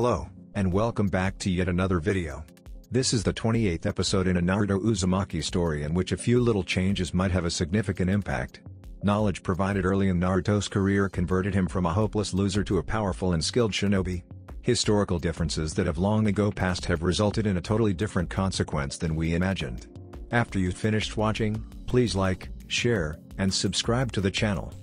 Hello, and welcome back to yet another video. This is the 28th episode in a Naruto Uzumaki story in which a few little changes might have a significant impact. Knowledge provided early in Naruto's career converted him from a hopeless loser to a powerful and skilled shinobi. Historical differences that have long ago passed have resulted in a totally different consequence than we imagined. After you've finished watching, please like, share, and subscribe to the channel.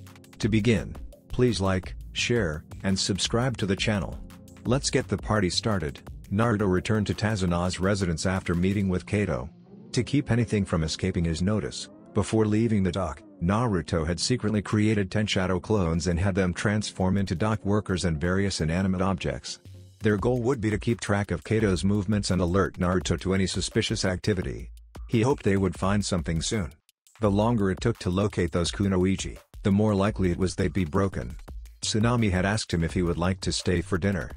To begin, please like, share, and subscribe to the channel. Let's get the party started. Naruto returned to Tazuna's residence after meeting with Kato. To keep anything from escaping his notice, before leaving the dock, Naruto had secretly created 10 shadow clones and had them transform into dock workers and various inanimate objects. Their goal would be to keep track of Kato's movements and alert Naruto to any suspicious activity. He hoped they would find something soon. The longer it took to locate those kunoichi, the more likely it was they'd be broken. Tsunami had asked him if he would like to stay for dinner.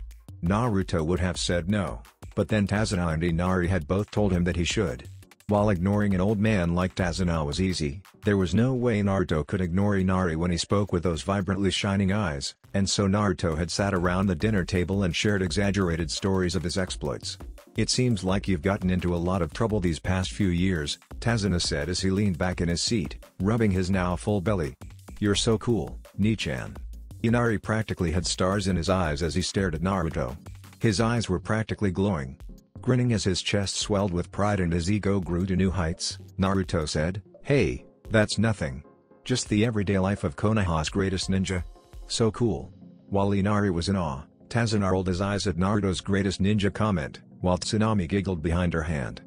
Naruto would have said no, but then Tazuna and Inari had both told him that he should. While ignoring an old man like Tazuna was easy, there was no way Naruto could ignore Inari when he spoke with those vibrantly shining eyes, and so Naruto had sat around the dinner table and shared exaggerated stories of his exploits. "It seems like you've gotten into a lot of trouble these past few years," Tazuna said as he leaned back in his seat, rubbing his now full belly. "You're so cool, Nichan." Inari practically had stars in his eyes as he stared at Naruto. His eyes were practically glowing. Grinning as his chest swelled with pride and his ego grew to new heights, Naruto said, "Hey, that's nothing. Just the everyday life of Konoha's greatest ninja. So cool." While Inari was in awe, Tazuna rolled his eyes at Naruto's greatest ninja comment, while Tsunami giggled behind her hand.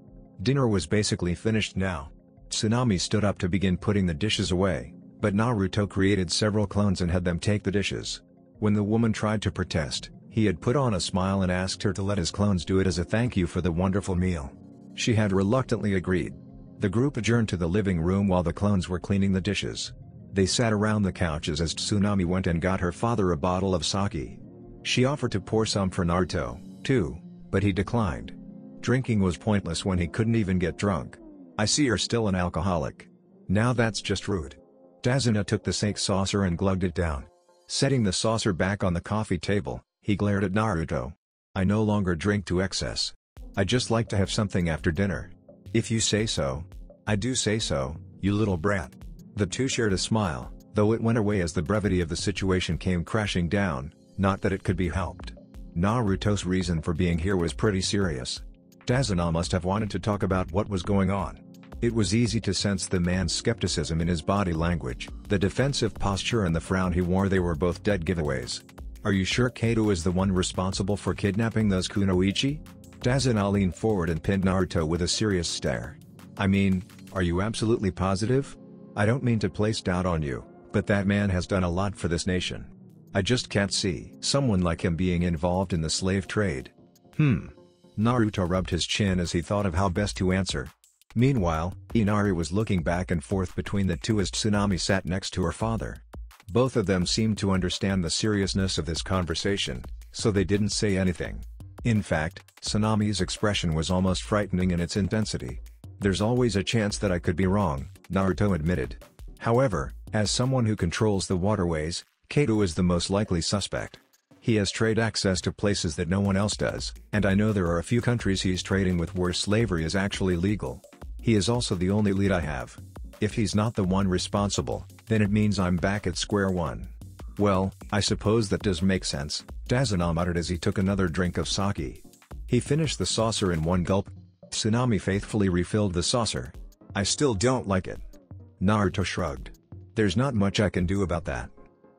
Dinner was basically finished now. Tsunami stood up to begin putting the dishes away, but Naruto created several clones and had them take the dishes. When the woman tried to protest, he had put on a smile and asked her to let his clones do it as a thank you for the wonderful meal. She had reluctantly agreed. The group adjourned to the living room while the clones were cleaning the dishes. They sat around the couches as Tsunami went and got her father a bottle of sake. She offered to pour some for Naruto, too, but he declined. Drinking was pointless when he couldn't even get drunk. "I see you're still an alcoholic. Now that's just rude." Tazuna took the sake saucer and glugged it down. Setting the saucer back on the coffee table, he glared at Naruto. "I no longer drink to excess. I just like to have something after dinner." "If you say so." "I do say so, you little brat." The two shared a smile, though it went away as the brevity of the situation came crashing down, not that it could be helped. Naruto's reason for being here was pretty serious. Tazuna must have wanted to talk about what was going on. It was easy to sense the man's skepticism in his body language, the defensive posture and the frown he wore. They were both dead giveaways. "Are you sure Kato is the one responsible for kidnapping those kunoichi?" Tazuna leaned forward and pinned Naruto with a serious stare. "I mean, are you absolutely positive? I don't mean to place doubt on you, but that man has done a lot for this nation. I just can't see someone like him being involved in the slave trade." Naruto rubbed his chin as he thought of how best to answer. Meanwhile, Inari was looking back and forth between the two as Tsunami sat next to her father. Both of them seemed to understand the seriousness of this conversation, so they didn't say anything. In fact, Tsunami's expression was almost frightening in its intensity. "There's always a chance that I could be wrong," Naruto admitted. "However, as someone who controls the waterways, Kato is the most likely suspect. He has trade access to places that no one else does, and I know there are a few countries he's trading with where slavery is actually legal. He is also the only lead I have. If he's not the one responsible, then it means I'm back at square one." "Well, I suppose that does make sense," Tazuna muttered as he took another drink of sake. He finished the saucer in one gulp. Tsunami faithfully refilled the saucer. "I still don't like it." Naruto shrugged. "There's not much I can do about that."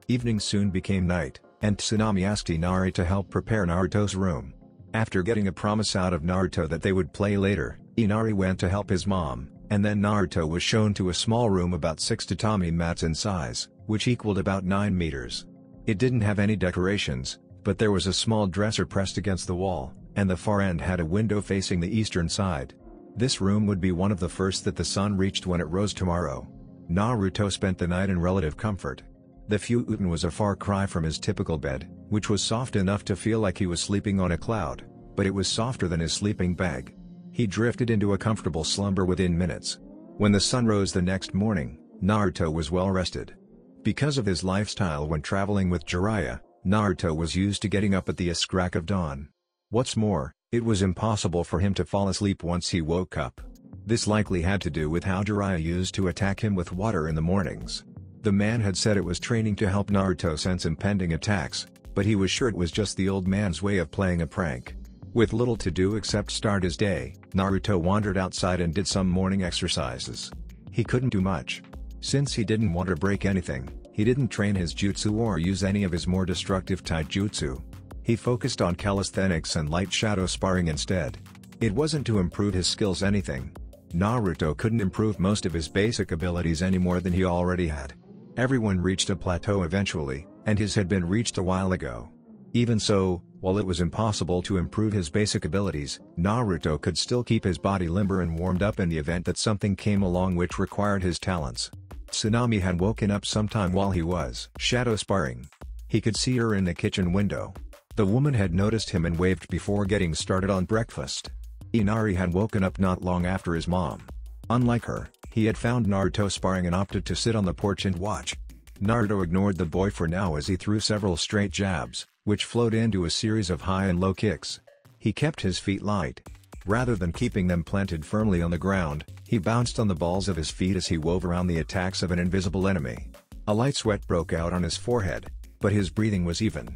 Evening soon became night, and Tsunami asked Inari to help prepare Naruto's room. After getting a promise out of Naruto that they would play later, Inari went to help his mom, and then Naruto was shown to a small room about 6 tatami mats in size, which equaled about 9 meters. It didn't have any decorations, but there was a small dresser pressed against the wall, and the far end had a window facing the eastern side. This room would be one of the first that the sun reached when it rose tomorrow. Naruto spent the night in relative comfort. The futon was a far cry from his typical bed, which was soft enough to feel like he was sleeping on a cloud, but it was softer than his sleeping bag. He drifted into a comfortable slumber within minutes. When the sun rose the next morning, Naruto was well rested. Because of his lifestyle when traveling with Jiraiya, Naruto was used to getting up at the crack of dawn. What's more, it was impossible for him to fall asleep once he woke up. This likely had to do with how Jiraiya used to attack him with water in the mornings. The man had said it was training to help Naruto sense impending attacks, but he was sure it was just the old man's way of playing a prank. With little to do except start his day, Naruto wandered outside and did some morning exercises. He couldn't do much. Since he didn't want to break anything, he didn't train his jutsu or use any of his more destructive taijutsu. He focused on calisthenics and light shadow sparring instead. It wasn't to improve his skills anything. Naruto couldn't improve most of his basic abilities any more than he already had. Everyone reached a plateau eventually, and his had been reached a while ago. Even so, while it was impossible to improve his basic abilities, Naruto could still keep his body limber and warmed up in the event that something came along which required his talents. Tsunami had woken up sometime while he was shadow sparring. He could see her in the kitchen window. The woman had noticed him and waved before getting started on breakfast. Inari had woken up not long after his mom. Unlike her, he had found Naruto sparring and opted to sit on the porch and watch. Naruto ignored the boy for now as he threw several straight jabs, which flowed into a series of high and low kicks. He kept his feet light. Rather than keeping them planted firmly on the ground, he bounced on the balls of his feet as he wove around the attacks of an invisible enemy. A light sweat broke out on his forehead, but his breathing was even.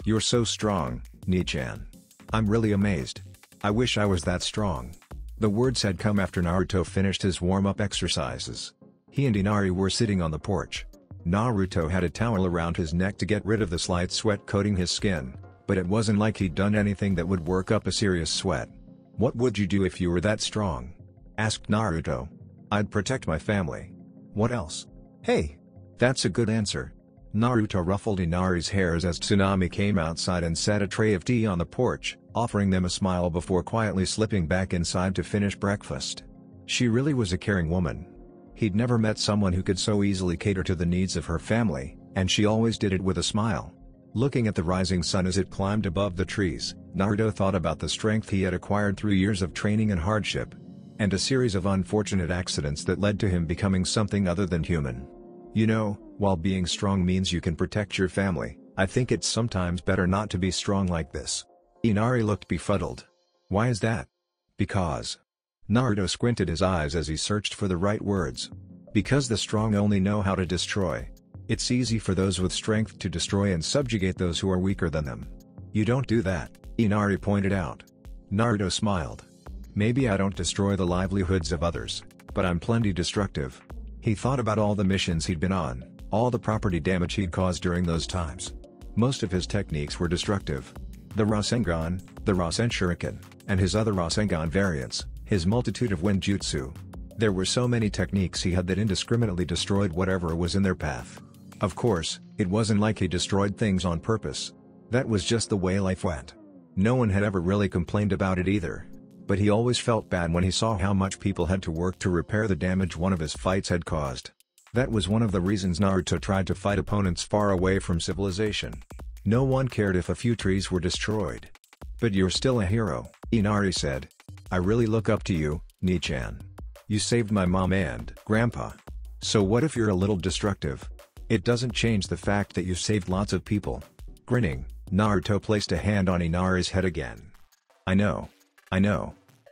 "You're so strong, Ni-chan. I'm really amazed. I wish I was that strong." The words had come after Naruto finished his warm-up exercises. He and Inari were sitting on the porch. Naruto had a towel around his neck to get rid of the slight sweat coating his skin, but it wasn't like he'd done anything that would work up a serious sweat. "What would you do if you were that strong?" asked Naruto. "I'd protect my family." "What else?" "Hey! That's a good answer." Naruto ruffled Inari's hairs as Tsunami came outside and set a tray of tea on the porch, offering them a smile before quietly slipping back inside to finish breakfast. She really was a caring woman. He'd never met someone who could so easily cater to the needs of her family, and she always did it with a smile. Looking at the rising sun as it climbed above the trees, Naruto thought about the strength he had acquired through years of training and hardship, and a series of unfortunate accidents that led to him becoming something other than human. You know, while being strong means you can protect your family, I think it's sometimes better not to be strong like this. Inari looked befuddled. "Why is that?" "Because." Naruto squinted his eyes as he searched for the right words. "Because the strong only know how to destroy. It's easy for those with strength to destroy and subjugate those who are weaker than them. You don't do that," Inari pointed out. Naruto smiled. "Maybe I don't destroy the livelihoods of others, but I'm plenty destructive." He thought about all the missions he'd been on, all the property damage he'd caused during those times. Most of his techniques were destructive. The Rasengan, the Rasen Shuriken, and his other Rasengan variants, his multitude of Wenjutsu. There were so many techniques he had that indiscriminately destroyed whatever was in their path. Of course, it wasn't like he destroyed things on purpose. That was just the way life went. No one had ever really complained about it either. But he always felt bad when he saw how much people had to work to repair the damage one of his fights had caused. That was one of the reasons Naruto tried to fight opponents far away from civilization. No one cared if a few trees were destroyed. "But you're still a hero," Inari said. "I really look up to you, Ni-chan. You saved my mom and grandpa. So what if you're a little destructive? It doesn't change the fact that you saved lots of people." Grinning, Naruto placed a hand on Inari's head again. I know.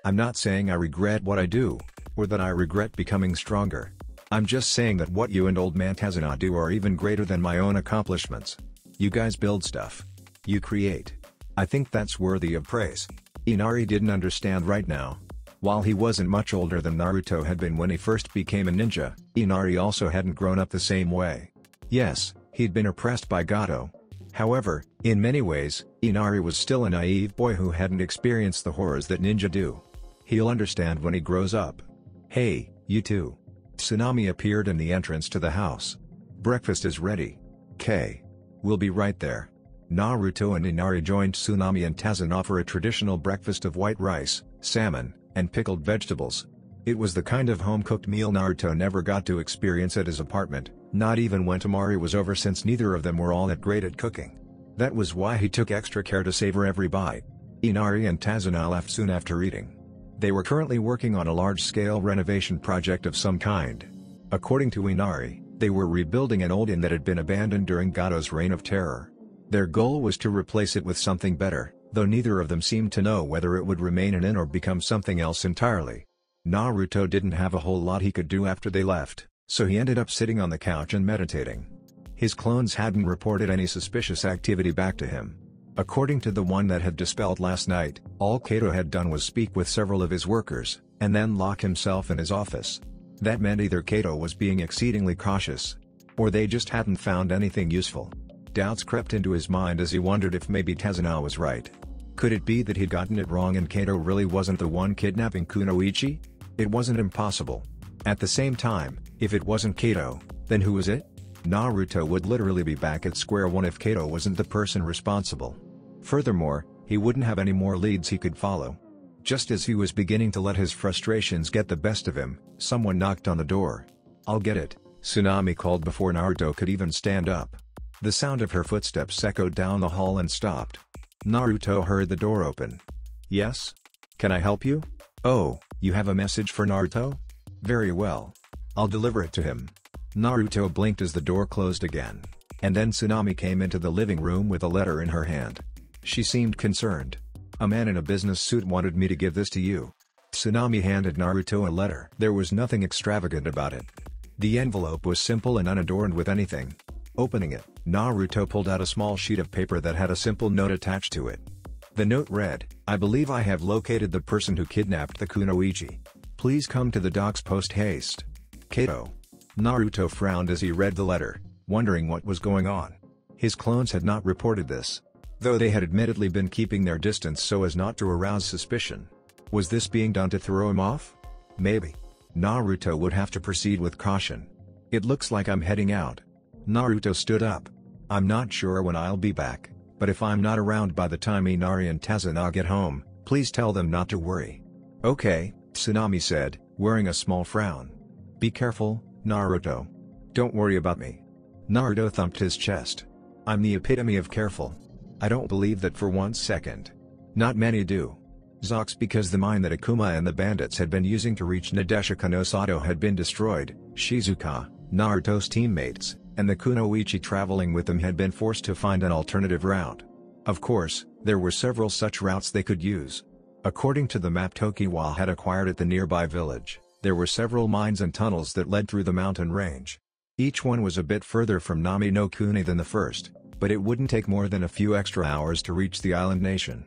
I'm not saying I regret what I do, or that I regret becoming stronger. I'm just saying that what you and old man Tazuna do are even greater than my own accomplishments. You guys build stuff. You create. I think that's worthy of praise." Inari didn't understand right now. While he wasn't much older than Naruto had been when he first became a ninja, Inari also hadn't grown up the same way. Yes, he'd been oppressed by Gato. However, in many ways, Inari was still a naive boy who hadn't experienced the horrors that ninja do. He'll understand when he grows up. "Hey, you two." Tsunami appeared in the entrance to the house. "Breakfast is ready. K. We'll be right there." Naruto and Inari joined Tsunami and Tazuna for a traditional breakfast of white rice, salmon, and pickled vegetables. It was the kind of home-cooked meal Naruto never got to experience at his apartment, not even when Temari was over, since neither of them were all that great at cooking. That was why he took extra care to savor every bite. Inari and Tazuna left soon after eating. They were currently working on a large-scale renovation project of some kind. According to Inari, they were rebuilding an old inn that had been abandoned during Gato's reign of terror. Their goal was to replace it with something better, though neither of them seemed to know whether it would remain an inn or become something else entirely. Naruto didn't have a whole lot he could do after they left, so he ended up sitting on the couch and meditating. His clones hadn't reported any suspicious activity back to him. According to the one that had dispelled last night, all Kato had done was speak with several of his workers, and then lock himself in his office. That meant either Kato was being exceedingly cautious, or they just hadn't found anything useful. Doubts crept into his mind as he wondered if maybe Tazuna was right. Could it be that he'd gotten it wrong and Kato really wasn't the one kidnapping Kunoichi? It wasn't impossible. At the same time, if it wasn't Kato, then who was it? Naruto would literally be back at square one if Kato wasn't the person responsible. Furthermore, he wouldn't have any more leads he could follow. Just as he was beginning to let his frustrations get the best of him, someone knocked on the door. "I'll get it," Tsunami called before Naruto could even stand up. The sound of her footsteps echoed down the hall and stopped. Naruto heard the door open. "Yes? Can I help you? Oh, you have a message for Naruto? Very well. I'll deliver it to him." Naruto blinked as the door closed again, and then Tsunami came into the living room with a letter in her hand. She seemed concerned. "A man in a business suit wanted me to give this to you." Tsunami handed Naruto a letter. There was nothing extravagant about it. The envelope was simple and unadorned with anything. Opening it, Naruto pulled out a small sheet of paper that had a simple note attached to it. The note read, "I believe I have located the person who kidnapped the Kunoichi. Please come to the docks post haste. Kato." Naruto frowned as he read the letter, wondering what was going on. His clones had not reported this, though they had admittedly been keeping their distance so as not to arouse suspicion. Was this being done to throw him off? Maybe. Naruto would have to proceed with caution. "It looks like I'm heading out." Naruto stood up. "I'm not sure when I'll be back, but if I'm not around by the time Inari and Tazuna get home, please tell them not to worry." "Okay," Tsunami said, wearing a small frown. "Be careful, Naruto. Don't worry about me." Naruto thumped his chest. "I'm the epitome of careful. I don't believe that for 1 second. Not many do." Zox because the mine that Akuma and the bandits had been using to reach Nadeshika no Sato had been destroyed, Shizuka, Naruto's teammates, and the Kunoichi traveling with them had been forced to find an alternative route. Of course, there were several such routes they could use. According to the map Tokiwa had acquired at the nearby village, there were several mines and tunnels that led through the mountain range. Each one was a bit further from Nami no Kuni than the first, but it wouldn't take more than a few extra hours to reach the island nation.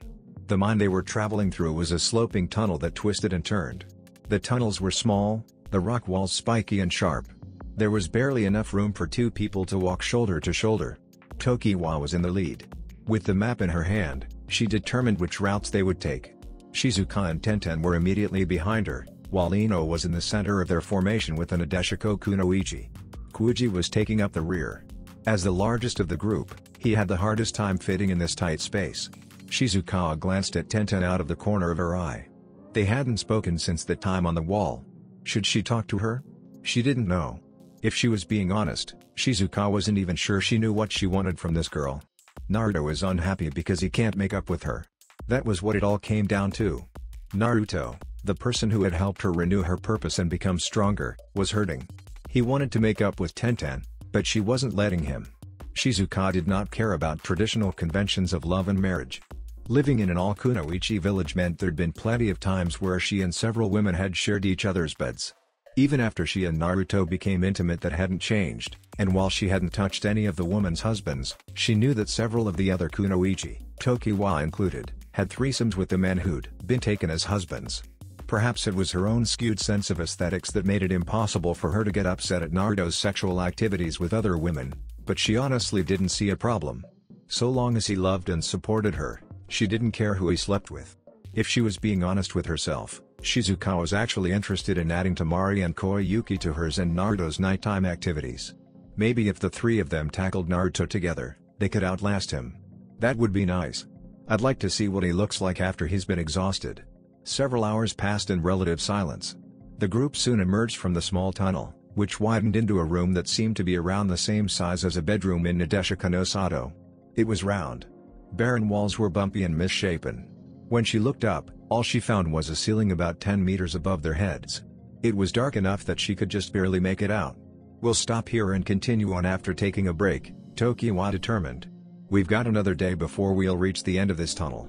The mine they were traveling through was a sloping tunnel that twisted and turned. The tunnels were small, the rock walls spiky and sharp. There was barely enough room for 2 people to walk shoulder to shoulder. Tokiwa was in the lead. With the map in her hand, she determined which routes they would take. Shizuka and Tenten were immediately behind her, while Ino was in the center of their formation with the Nadeshiko Kunoichi. Kuji was taking up the rear. As the largest of the group, he had the hardest time fitting in this tight space. Shizuka glanced at Tenten out of the corner of her eye. They hadn't spoken since the time on the wall. Should she talk to her? She didn't know. If she was being honest, Shizuka wasn't even sure she knew what she wanted from this girl. Naruto is unhappy because he can't make up with her. That was what it all came down to. Naruto, the person who had helped her renew her purpose and become stronger, was hurting. He wanted to make up with Tenten, but she wasn't letting him. Shizuka did not care about traditional conventions of love and marriage. Living in an all-Kunoichi village meant there'd been plenty of times where she and several women had shared each other's beds. Even after she and Naruto became intimate, that hadn't changed, and while she hadn't touched any of the women's husbands, she knew that several of the other Kunoichi, Tokiwa included, had threesomes with the men who'd been taken as husbands. Perhaps it was her own skewed sense of aesthetics that made it impossible for her to get upset at Naruto's sexual activities with other women, but she honestly didn't see a problem. So long as he loved and supported her, she didn't care who he slept with. If she was being honest with herself, Shizuka was actually interested in adding Tamari and Koyuki to hers and Naruto's nighttime activities. Maybe if the 3 of them tackled Naruto together, they could outlast him. That would be nice. I'd like to see what he looks like after he's been exhausted. Several hours passed in relative silence. The group soon emerged from the small tunnel, which widened into a room that seemed to be around the same size as a bedroom in Nadeshika no Sato. It was round. Barren walls were bumpy and misshapen. When she looked up, all she found was a ceiling about 10 meters above their heads. It was dark enough that she could just barely make it out. "We'll stop here and continue on after taking a break," Tokiwa determined. "We've got another day before we'll reach the end of this tunnel."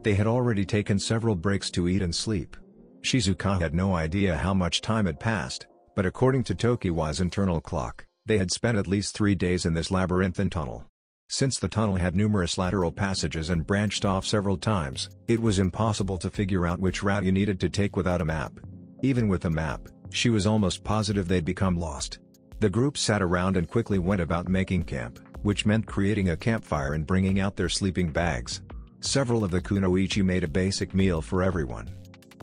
They had already taken several breaks to eat and sleep. Shizuka had no idea how much time had passed, but according to Tokiwa's internal clock, they had spent at least 3 days in this labyrinthine tunnel. Since the tunnel had numerous lateral passages and branched off several times, it was impossible to figure out which route you needed to take without a map. Even with a map, she was almost positive they'd become lost. The group sat around and quickly went about making camp, which meant creating a campfire and bringing out their sleeping bags. Several of the kunoichi made a basic meal for everyone.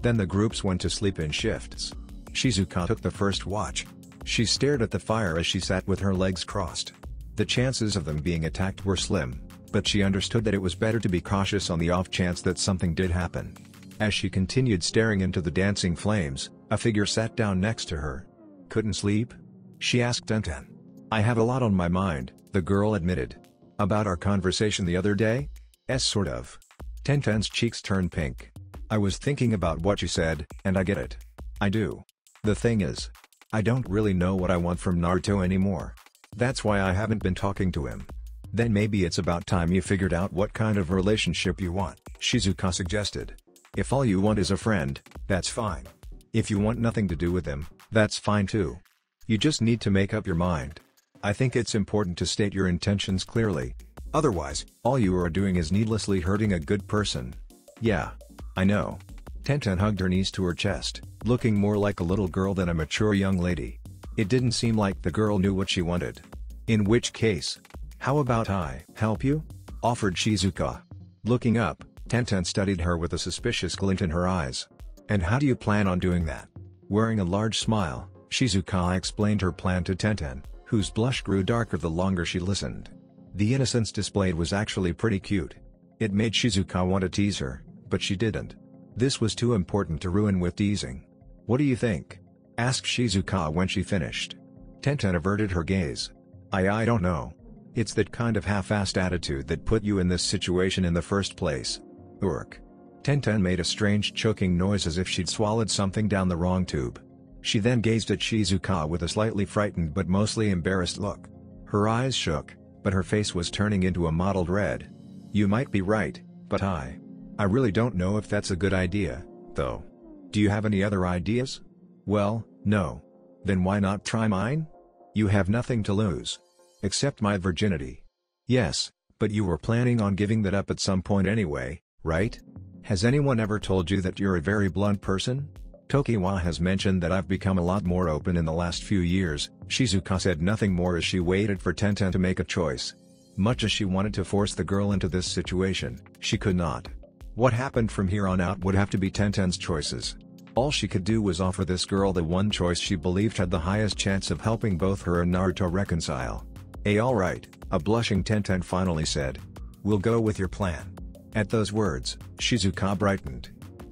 Then the groups went to sleep in shifts. Shizuka took the first watch. She stared at the fire as she sat with her legs crossed. The chances of them being attacked were slim, but she understood that it was better to be cautious on the off chance that something did happen. As she continued staring into the dancing flames, a figure sat down next to her. "Couldn't sleep?" she asked Tenten. "I have a lot on my mind," the girl admitted. "About our conversation the other day?" Sort of." Tenten's cheeks turned pink. "I was thinking about what you said, and I get it. I do. The thing is, I don't really know what I want from Naruto anymore. That's why I haven't been talking to him." "Then maybe it's about time you figured out what kind of relationship you want," Shizuka suggested. "If all you want is a friend, that's fine. If you want nothing to do with him, that's fine too. You just need to make up your mind. I think it's important to state your intentions clearly. Otherwise, all you are doing is needlessly hurting a good person." "Yeah. I know." Tenten hugged her knees to her chest, looking more like a little girl than a mature young lady. It didn't seem like the girl knew what she wanted. "In which case, how about I help you?" offered Shizuka. Looking up, Tenten studied her with a suspicious glint in her eyes. "And how do you plan on doing that?" Wearing a large smile, Shizuka explained her plan to Tenten, whose blush grew darker the longer she listened. The innocence displayed was actually pretty cute. It made Shizuka want to tease her, but she didn't. This was too important to ruin with teasing. "What do you think?" asked Shizuka when she finished. Tenten averted her gaze. I don't know. It's that kind of half-assed attitude that put you in this situation in the first place." "Urk." Tenten made a strange choking noise as if she'd swallowed something down the wrong tube. She then gazed at Shizuka with a slightly frightened but mostly embarrassed look. Her eyes shook, but her face was turning into a mottled red. "You might be right, but I really don't know if that's a good idea, though. Do you have any other ideas?" "Well, no. Then why not try mine? You have nothing to lose. Except my virginity." "Yes, but you were planning on giving that up at some point anyway, right? Has anyone ever told you that you're a very blunt person?" "Tokiwa has mentioned that I've become a lot more open in the last few years." Shizuka said nothing more as she waited for Tenten to make a choice. Much as she wanted to force the girl into this situation, she could not. What happened from here on out would have to be Tenten's choices. All she could do was offer this girl the one choice she believed had the highest chance of helping both her and Naruto reconcile. Alright," a blushing Tenten finally said. "We'll go with your plan." At those words, Shizuka brightened.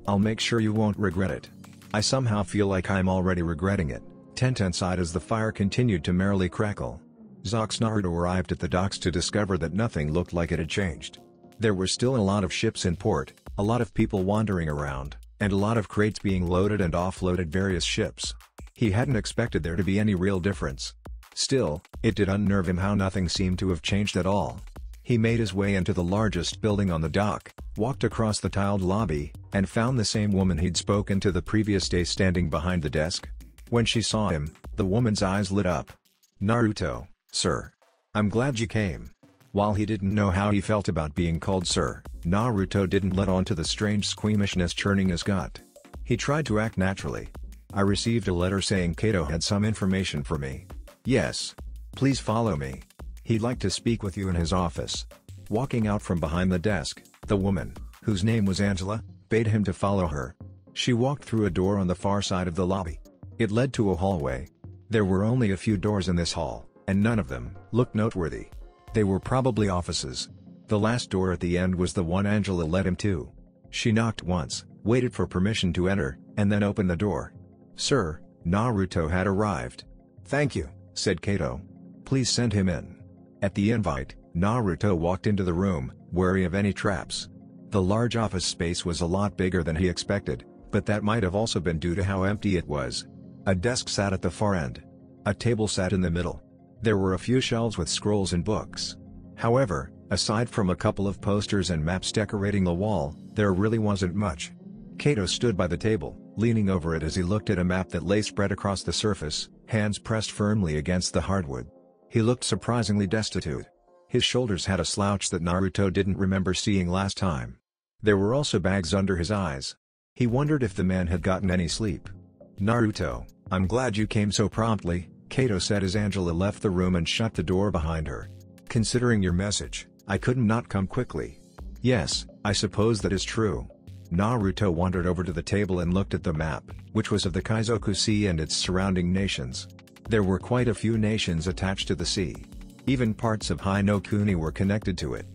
"I'll make sure you won't regret it." "I somehow feel like I'm already regretting it," Tenten sighed as the fire continued to merrily crackle. Zox Naruto arrived at the docks to discover that nothing looked like it had changed. There were still a lot of ships in port, a lot of people wandering around, and a lot of crates being loaded and offloaded various ships. He hadn't expected there to be any real difference. Still, it did unnerve him how nothing seemed to have changed at all. He made his way into the largest building on the dock, walked across the tiled lobby, and found the same woman he'd spoken to the previous day standing behind the desk. When she saw him, the woman's eyes lit up. "Naruto, sir. I'm glad you came." While he didn't know how he felt about being called sir, Naruto didn't let on to the strange squeamishness churning his gut. He tried to act naturally. "I received a letter saying Kato had some information for me." "Yes. Please follow me. He'd like to speak with you in his office." Walking out from behind the desk, the woman, whose name was Angela, bade him to follow her. She walked through a door on the far side of the lobby. It led to a hallway. There were only a few doors in this hall, and none of them looked noteworthy. They were probably offices. The last door at the end was the one Angela led him to. She knocked once, waited for permission to enter, and then opened the door. "Sir, Naruto had arrived." "Thank you," said Kato. "Please send him in." At the invite, Naruto walked into the room, wary of any traps. The large office space was a lot bigger than he expected, but that might have also been due to how empty it was. A desk sat at the far end. A table sat in the middle. There were a few shelves with scrolls and books. However, Aside from a couple of posters and maps decorating the wall, there really wasn't much. Kato stood by the table, leaning over it as he looked at a map that lay spread across the surface, hands pressed firmly against the hardwood. He looked surprisingly destitute. His shoulders had a slouch that Naruto didn't remember seeing last time. There were also bags under his eyes. He wondered if the man had gotten any sleep. "Naruto, I'm glad you came so promptly," Kato said as Angela left the room and shut the door behind her. "Considering your message, I couldn't not come quickly." "Yes, I suppose that is true." Naruto wandered over to the table and looked at the map, which was of the Kaizoku Sea and its surrounding nations. There were quite a few nations attached to the sea. Even parts of Hinokuni were connected to it.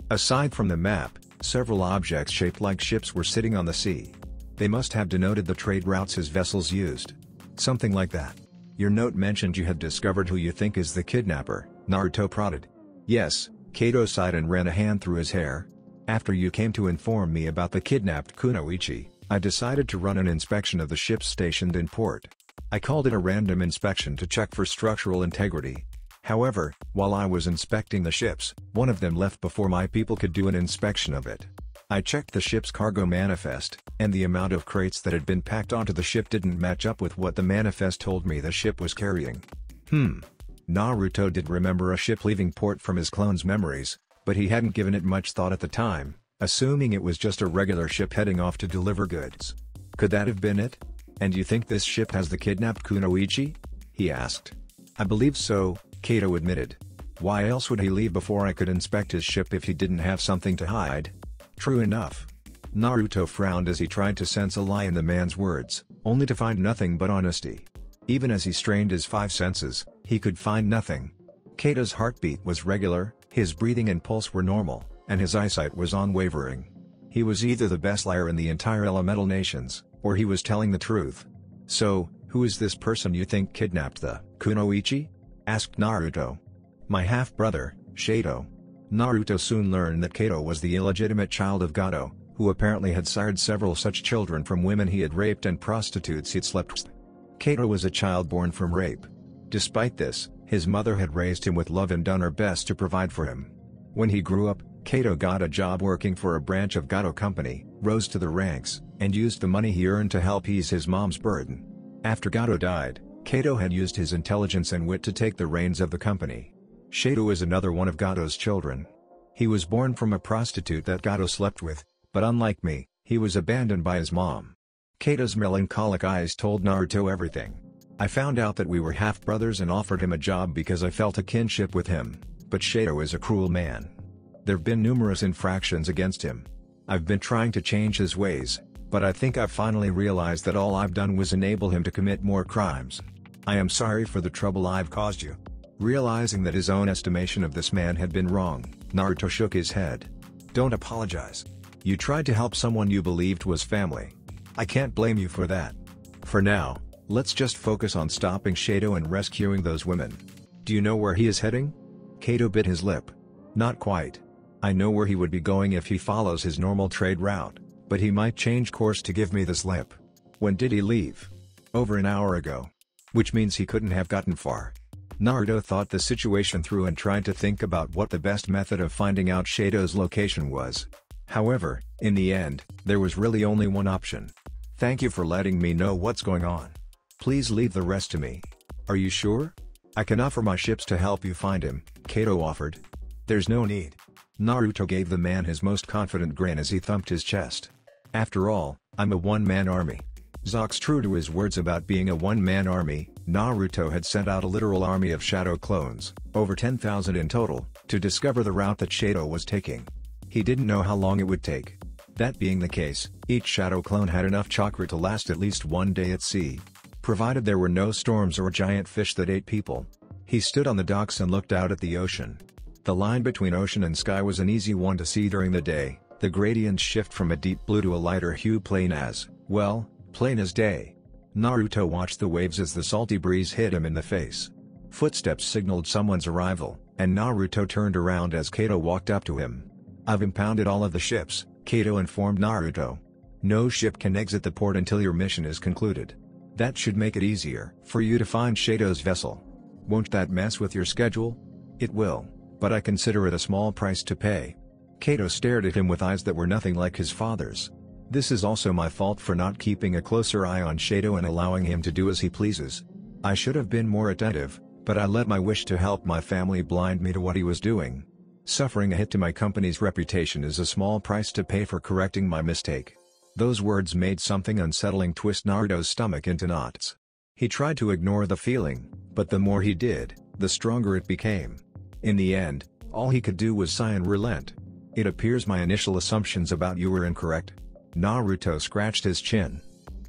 Aside from the map, several objects shaped like ships were sitting on the sea. They must have denoted the trade routes his vessels used. Something like that. "Your note mentioned you had discovered who you think is the kidnapper," Naruto prodded. "Yes," Kato sighed and ran a hand through his hair. "After you came to inform me about the kidnapped Kunoichi, I decided to run an inspection of the ships stationed in port. I called it a random inspection to check for structural integrity. However, while I was inspecting the ships, one of them left before my people could do an inspection of it. I checked the ship's cargo manifest, and the amount of crates that had been packed onto the ship didn't match up with what the manifest told me the ship was carrying." Naruto did remember a ship leaving port from his clone's memories, but he hadn't given it much thought at the time, assuming it was just a regular ship heading off to deliver goods. "Could that have been it? And you think this ship has the kidnapped Kunoichi?" he asked. "I believe so," Kato admitted. "Why else would he leave before I could inspect his ship if he didn't have something to hide?" "True enough." Naruto frowned as he tried to sense a lie in the man's words, only to find nothing but honesty. Even as he strained his five senses, he could find nothing. Kato's heartbeat was regular, his breathing and pulse were normal, and his eyesight was unwavering. He was either the best liar in the entire elemental nations, or he was telling the truth. "So, who is this person you think kidnapped the Kunoichi?" asked Naruto. "My half-brother, Shato." Naruto soon learned that Kato was the illegitimate child of Gato, who apparently had sired several such children from women he had raped and prostitutes he'd slept with. Kato was a child born from rape. Despite this, his mother had raised him with love and done her best to provide for him. When he grew up, Kato got a job working for a branch of Gato Company, rose to the ranks, and used the money he earned to help ease his mom's burden. After Gato died, Kato had used his intelligence and wit to take the reins of the company. Shato is another one of Gato's children. He was born from a prostitute that Gato slept with, but unlike me, he was abandoned by his mom. Kato's melancholic eyes told Naruto everything. "I found out that we were half-brothers and offered him a job because I felt a kinship with him, but Shato is a cruel man. There've been numerous infractions against him. I've been trying to change his ways, but I think I've finally realized that all I've done was enable him to commit more crimes. I am sorry for the trouble I've caused you." Realizing that his own estimation of this man had been wrong, Naruto shook his head. "Don't apologize. You tried to help someone you believed was family. I can't blame you for that. For now, let's just focus on stopping Shato and rescuing those women. Do you know where he is heading?" Kato bit his lip. "Not quite. I know where he would be going if he follows his normal trade route, but he might change course to give me the slip." "When did he leave?" "Over an hour ago." "Which means he couldn't have gotten far." Naruto thought the situation through and tried to think about what the best method of finding out Shato's location was. However, in the end, there was really only one option. "Thank you for letting me know what's going on. Please leave the rest to me." "Are you sure?" "I can offer my ships to help you find him," Kato offered. "There's no need." Naruto gave the man his most confident grin as he thumped his chest. "After all, I'm a one-man army." Zox true to his words about being a one-man army, Naruto had sent out a literal army of Shadow clones, over 10,000 in total, to discover the route that Shadow was taking. He didn't know how long it would take. That being the case, each Shadow clone had enough chakra to last at least one day at sea. Provided there were no storms or giant fish that ate people. He stood on the docks and looked out at the ocean. The line between ocean and sky was an easy one to see during the day, the gradients shift from a deep blue to a lighter hue plain as, well, plain as day. Naruto watched the waves as the salty breeze hit him in the face. Footsteps signaled someone's arrival, and Naruto turned around as Kato walked up to him. "I've impounded all of the ships," Kato informed Naruto. "No ship can exit the port until your mission is concluded. That should make it easier for you to find Shato's vessel. Won't that mess with your schedule?" "It will," but I consider it a small price to pay." Kato stared at him with eyes that were nothing like his father's. "This is also my fault for not keeping a closer eye on Shado and allowing him to do as he pleases. I should have been more attentive, but I let my wish to help my family blind me to what he was doing. Suffering a hit to my company's reputation is a small price to pay for correcting my mistake." Those words made something unsettling twist Naruto's stomach into knots. He tried to ignore the feeling, but the more he did, the stronger it became. In the end, all he could do was sigh and relent. "It appears my initial assumptions about you were incorrect." Naruto scratched his chin.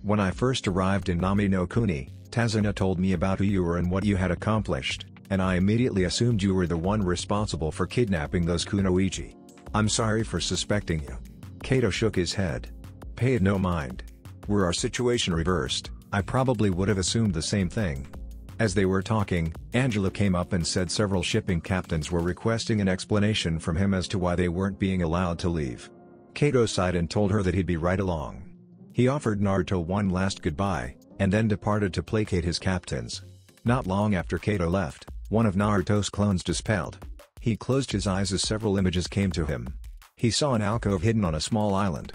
"When I first arrived in Nami no Kuni, Tazuna told me about who you were and what you had accomplished, and I immediately assumed you were the one responsible for kidnapping those kunoichi. I'm sorry for suspecting you." Kato shook his head. "Pay it no mind. Were our situation reversed, I probably would have assumed the same thing." As they were talking, Angela came up and said several shipping captains were requesting an explanation from him as to why they weren't being allowed to leave. Kato sighed and told her that he'd be right along. He offered Naruto one last goodbye, and then departed to placate his captains. Not long after Kato left, one of Naruto's clones dispelled. He closed his eyes as several images came to him. He saw an alcove hidden on a small island.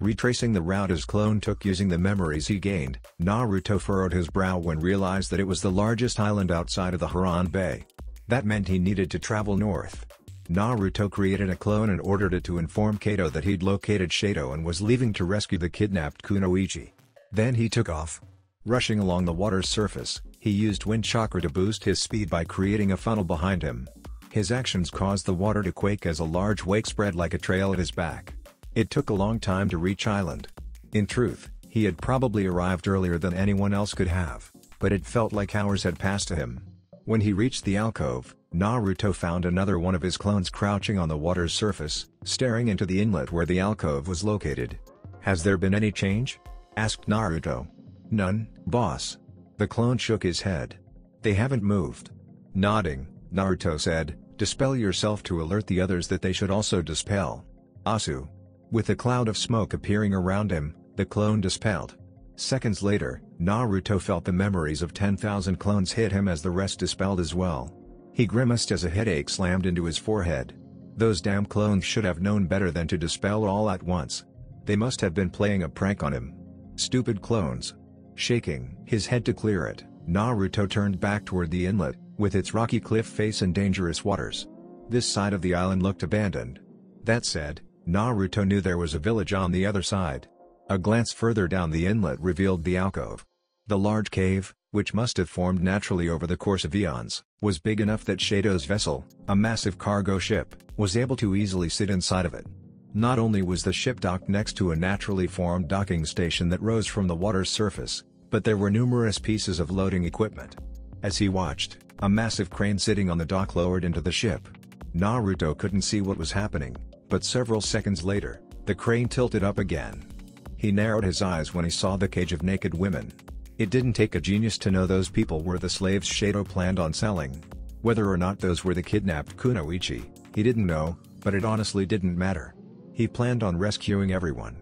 Retracing the route his clone took using the memories he gained, Naruto furrowed his brow when realized that it was the largest island outside of the Haran Bay. That meant he needed to travel north. Naruto created a clone and ordered it to inform Kato that he'd located Shado and was leaving to rescue the kidnapped kunoichi. Then he took off. Rushing along the water's surface, he used wind chakra to boost his speed by creating a funnel behind him. His actions caused the water to quake as a large wake spread like a trail at his back. It took a long time to reach island. In truth, he had probably arrived earlier than anyone else could have, but it felt like hours had passed to him. When he reached the alcove, Naruto found another one of his clones crouching on the water's surface, staring into the inlet where the alcove was located. "Has there been any change?" asked Naruto. "None, boss." The clone shook his head. "They haven't moved." Nodding, Naruto said, "Dispel yourself to alert the others that they should also dispel." "Asu." With a cloud of smoke appearing around him, the clone dispelled. Seconds later, Naruto felt the memories of 10,000 clones hit him as the rest dispelled as well. He grimaced as a headache slammed into his forehead. Those damn clones should have known better than to dispel all at once. They must have been playing a prank on him. Stupid clones. Shaking his head to clear it, Naruto turned back toward the inlet, with its rocky cliff face and dangerous waters. This side of the island looked abandoned. That said, Naruto knew there was a village on the other side. A glance further down the inlet revealed the alcove. The large cave, which must have formed naturally over the course of eons, was big enough that Shado's vessel, a massive cargo ship, was able to easily sit inside of it. Not only was the ship docked next to a naturally formed docking station that rose from the water's surface, but there were numerous pieces of loading equipment. As he watched, a massive crane sitting on the dock lowered into the ship. Naruto couldn't see what was happening, but several seconds later, the crane tilted up again. He narrowed his eyes when he saw the cage of naked women. It didn't take a genius to know those people were the slaves Shado planned on selling. Whether or not those were the kidnapped kunoichi, he didn't know, but it honestly didn't matter. He planned on rescuing everyone.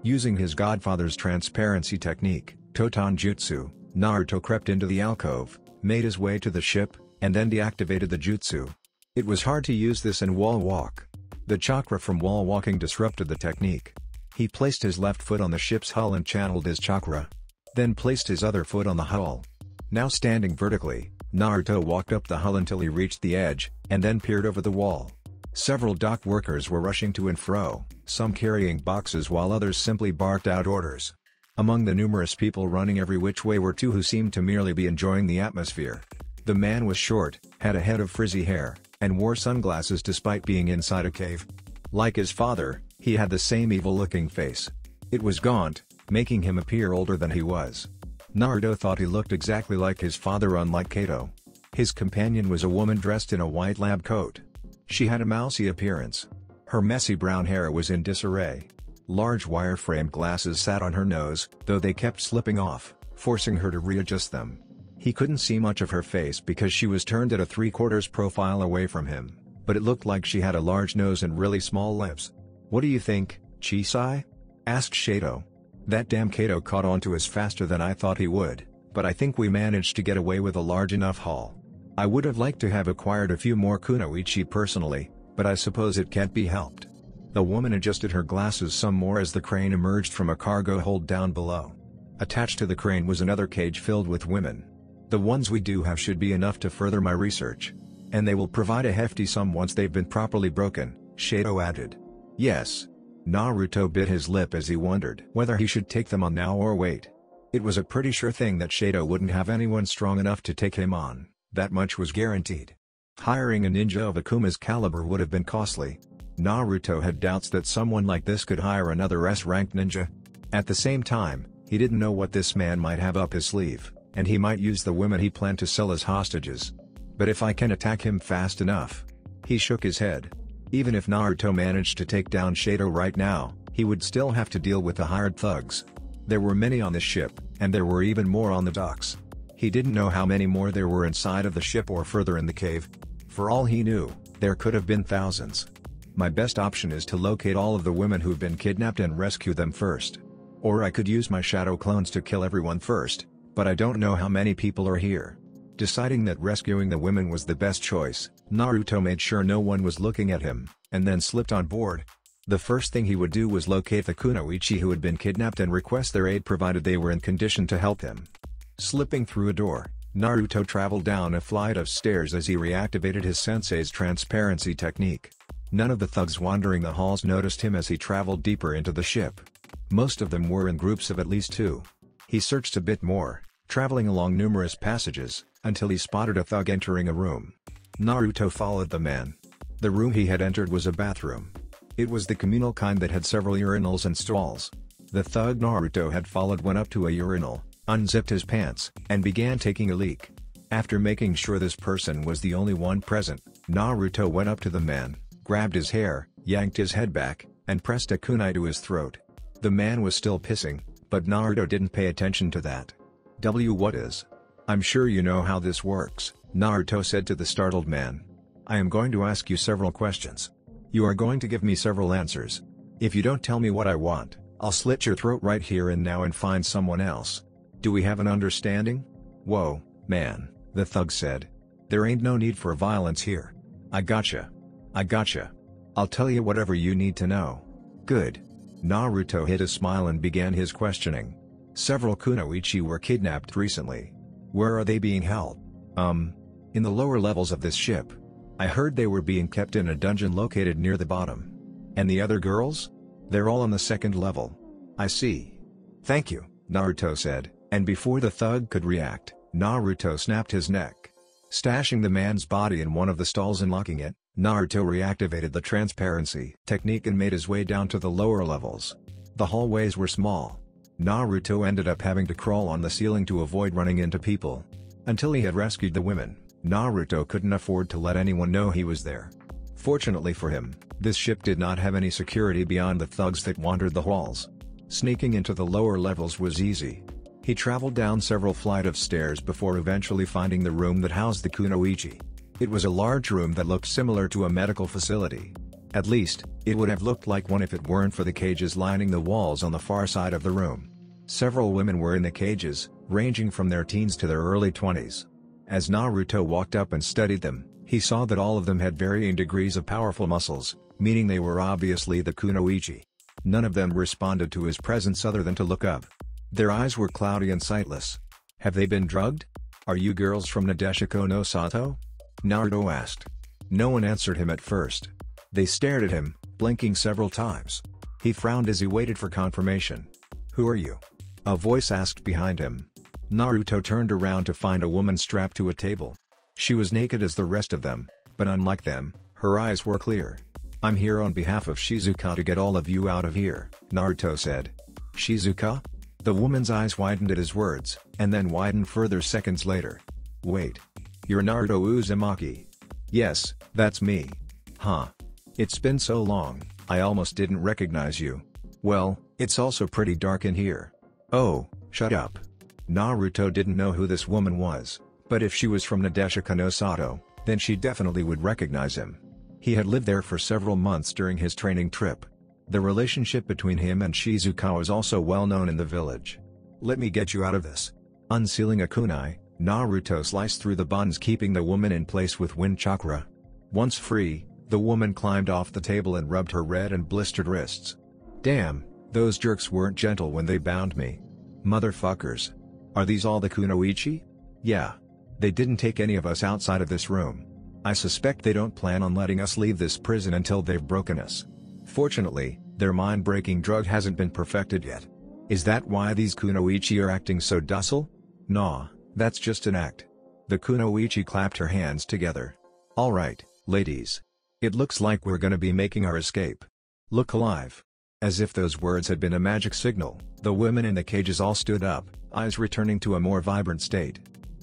Using his godfather's transparency technique, Totan Jutsu, Naruto crept into the alcove, made his way to the ship, and then deactivated the jutsu. It was hard to use this in wall walk. The chakra from wall walking disrupted the technique. He placed his left foot on the ship's hull and channeled his chakra. Then placed his other foot on the hull. Now standing vertically, Naruto walked up the hull until he reached the edge, and then peered over the wall. Several dock workers were rushing to and fro, some carrying boxes while others simply barked out orders. Among the numerous people running every which way were two who seemed to merely be enjoying the atmosphere. The man was short, had a head of frizzy hair, and wore sunglasses despite being inside a cave. Like his father, he had the same evil-looking face. It was gaunt, making him appear older than he was. Naruto thought he looked exactly like his father, unlike Kato. His companion was a woman dressed in a white lab coat. She had a mousy appearance. Her messy brown hair was in disarray. Large wire-framed glasses sat on her nose, though they kept slipping off, forcing her to readjust them. He couldn't see much of her face because she was turned at a 3/4 profile away from him, but it looked like she had a large nose and really small lips. "What do you think, Chisai?" asked Shado. "That damn Kato caught on to us faster than I thought he would, but I think we managed to get away with a large enough haul." I would have liked to have acquired a few more kunoichi personally, but I suppose it can't be helped. The woman adjusted her glasses some more as the crane emerged from a cargo hold down below. Attached to the crane was another cage filled with women. The ones we do have should be enough to further my research. And they will provide a hefty sum once they've been properly broken, Shado added. Yes. Naruto bit his lip as he wondered whether he should take them on now or wait. It was a pretty sure thing that Shado wouldn't have anyone strong enough to take him on, that much was guaranteed. Hiring a ninja of Akuma's caliber would have been costly. Naruto had doubts that someone like this could hire another S-ranked ninja. At the same time, he didn't know what this man might have up his sleeve, and he might use the women he planned to sell as hostages. But if I can attack him fast enough. He shook his head. Even if Naruto managed to take down Shado right now, he would still have to deal with the hired thugs. There were many on the ship, and there were even more on the docks. He didn't know how many more there were inside of the ship or further in the cave. For all he knew, there could have been thousands. My best option is to locate all of the women who've been kidnapped and rescue them first. Or I could use my shadow clones to kill everyone first, but I don't know how many people are here. Deciding that rescuing the women was the best choice, Naruto made sure no one was looking at him, and then slipped on board. The first thing he would do was locate the kunoichi who had been kidnapped and request their aid provided they were in condition to help him. Slipping through a door, Naruto traveled down a flight of stairs as he reactivated his sensei's transparency technique. None of the thugs wandering the halls noticed him as he traveled deeper into the ship. Most of them were in groups of at least two. He searched a bit more, traveling along numerous passages, until he spotted a thug entering a room. Naruto followed the man. The room he had entered was a bathroom. It was the communal kind that had several urinals and stalls. The thug Naruto had followed went up to a urinal, unzipped his pants, and began taking a leak. After making sure this person was the only one present, Naruto went up to the man, grabbed his hair, yanked his head back, and pressed a kunai to his throat. The man was still pissing, but Naruto didn't pay attention to that. What is? I'm sure you know how this works, Naruto said to the startled man. I am going to ask you several questions. You are going to give me several answers. If you don't tell me what I want, I'll slit your throat right here and now and find someone else. Do we have an understanding? Whoa, man, the thug said. There ain't no need for violence here. I gotcha. I'll tell you whatever you need to know. Good. Naruto hid a smile and began his questioning. Several kunoichi were kidnapped recently. Where are they being held? In the lower levels of this ship. I heard they were being kept in a dungeon located near the bottom. And the other girls? They're all on the second level. I see. Thank you, Naruto said, and before the thug could react, Naruto snapped his neck. Stashing the man's body in one of the stalls and locking it, Naruto reactivated the transparency technique and made his way down to the lower levels. The hallways were small. Naruto ended up having to crawl on the ceiling to avoid running into people. Until he had rescued the women, Naruto couldn't afford to let anyone know he was there. Fortunately for him, this ship did not have any security beyond the thugs that wandered the halls. Sneaking into the lower levels was easy. He traveled down several flights of stairs before eventually finding the room that housed the kunoichi. It was a large room that looked similar to a medical facility. At least, it would have looked like one if it weren't for the cages lining the walls on the far side of the room. Several women were in the cages, ranging from their teens to their early 20s. As Naruto walked up and studied them, he saw that all of them had varying degrees of powerful muscles, meaning they were obviously the kunoichi. None of them responded to his presence other than to look up. Their eyes were cloudy and sightless. Have they been drugged? Are you girls from Nadeshiko no Sato? Naruto asked. No one answered him at first. They stared at him, blinking several times. He frowned as he waited for confirmation. Who are you? A voice asked behind him. Naruto turned around to find a woman strapped to a table. She was naked as the rest of them, but unlike them, her eyes were clear. I'm here on behalf of Shizuka to get all of you out of here, Naruto said. Shizuka? The woman's eyes widened at his words, and then widened further seconds later. Wait. You're Naruto Uzumaki. Yes, that's me. Huh. It's been so long, I almost didn't recognize you. Well, it's also pretty dark in here. Oh, shut up. Naruto didn't know who this woman was, but if she was from Nadeshiko no Sato, then she definitely would recognize him. He had lived there for several months during his training trip. The relationship between him and Shizuka was also well known in the village. Let me get you out of this. Unsealing a kunai, Naruto sliced through the bonds, keeping the woman in place with wind chakra. Once free, the woman climbed off the table and rubbed her red and blistered wrists. Damn, those jerks weren't gentle when they bound me. Motherfuckers. Are these all the kunoichi? Yeah. They didn't take any of us outside of this room. I suspect they don't plan on letting us leave this prison until they've broken us. Fortunately, their mind-breaking drug hasn't been perfected yet. Is that why these kunoichi are acting so docile? Nah, that's just an act. The kunoichi clapped her hands together. Alright, ladies. It looks like we're gonna be making our escape. Look alive. As if those words had been a magic signal, the women in the cages all stood up, eyes returning to a more vibrant state.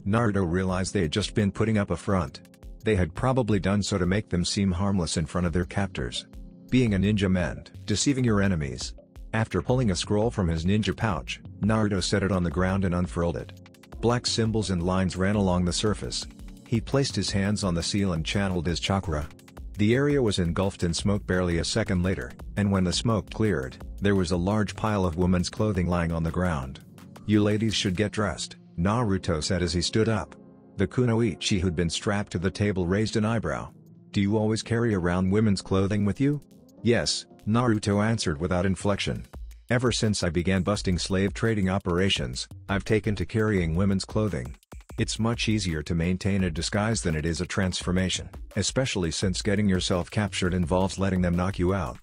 Naruto realized they had just been putting up a front. They had probably done so to make them seem harmless in front of their captors. Being a ninja meant deceiving your enemies. After pulling a scroll from his ninja pouch, Naruto set it on the ground and unfurled it. Black symbols and lines ran along the surface. He placed his hands on the seal and channeled his chakra. The area was engulfed in smoke barely a second later, and when the smoke cleared, there was a large pile of women's clothing lying on the ground. "You ladies should get dressed," Naruto said as he stood up. The kunoichi who'd been strapped to the table raised an eyebrow. "Do you always carry around women's clothing with you?" "Yes," Naruto answered without inflection. "Ever since I began busting slave trading operations, I've taken to carrying women's clothing. It's much easier to maintain a disguise than it is a transformation, especially since getting yourself captured involves letting them knock you out."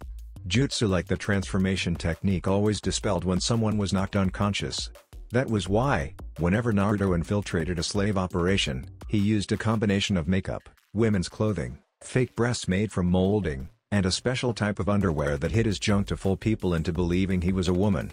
Jutsu like the transformation technique always dispelled when someone was knocked unconscious. That was why, whenever Naruto infiltrated a slave operation, he used a combination of makeup, women's clothing, fake breasts made from molding, and a special type of underwear that hid his junk to fool people into believing he was a woman.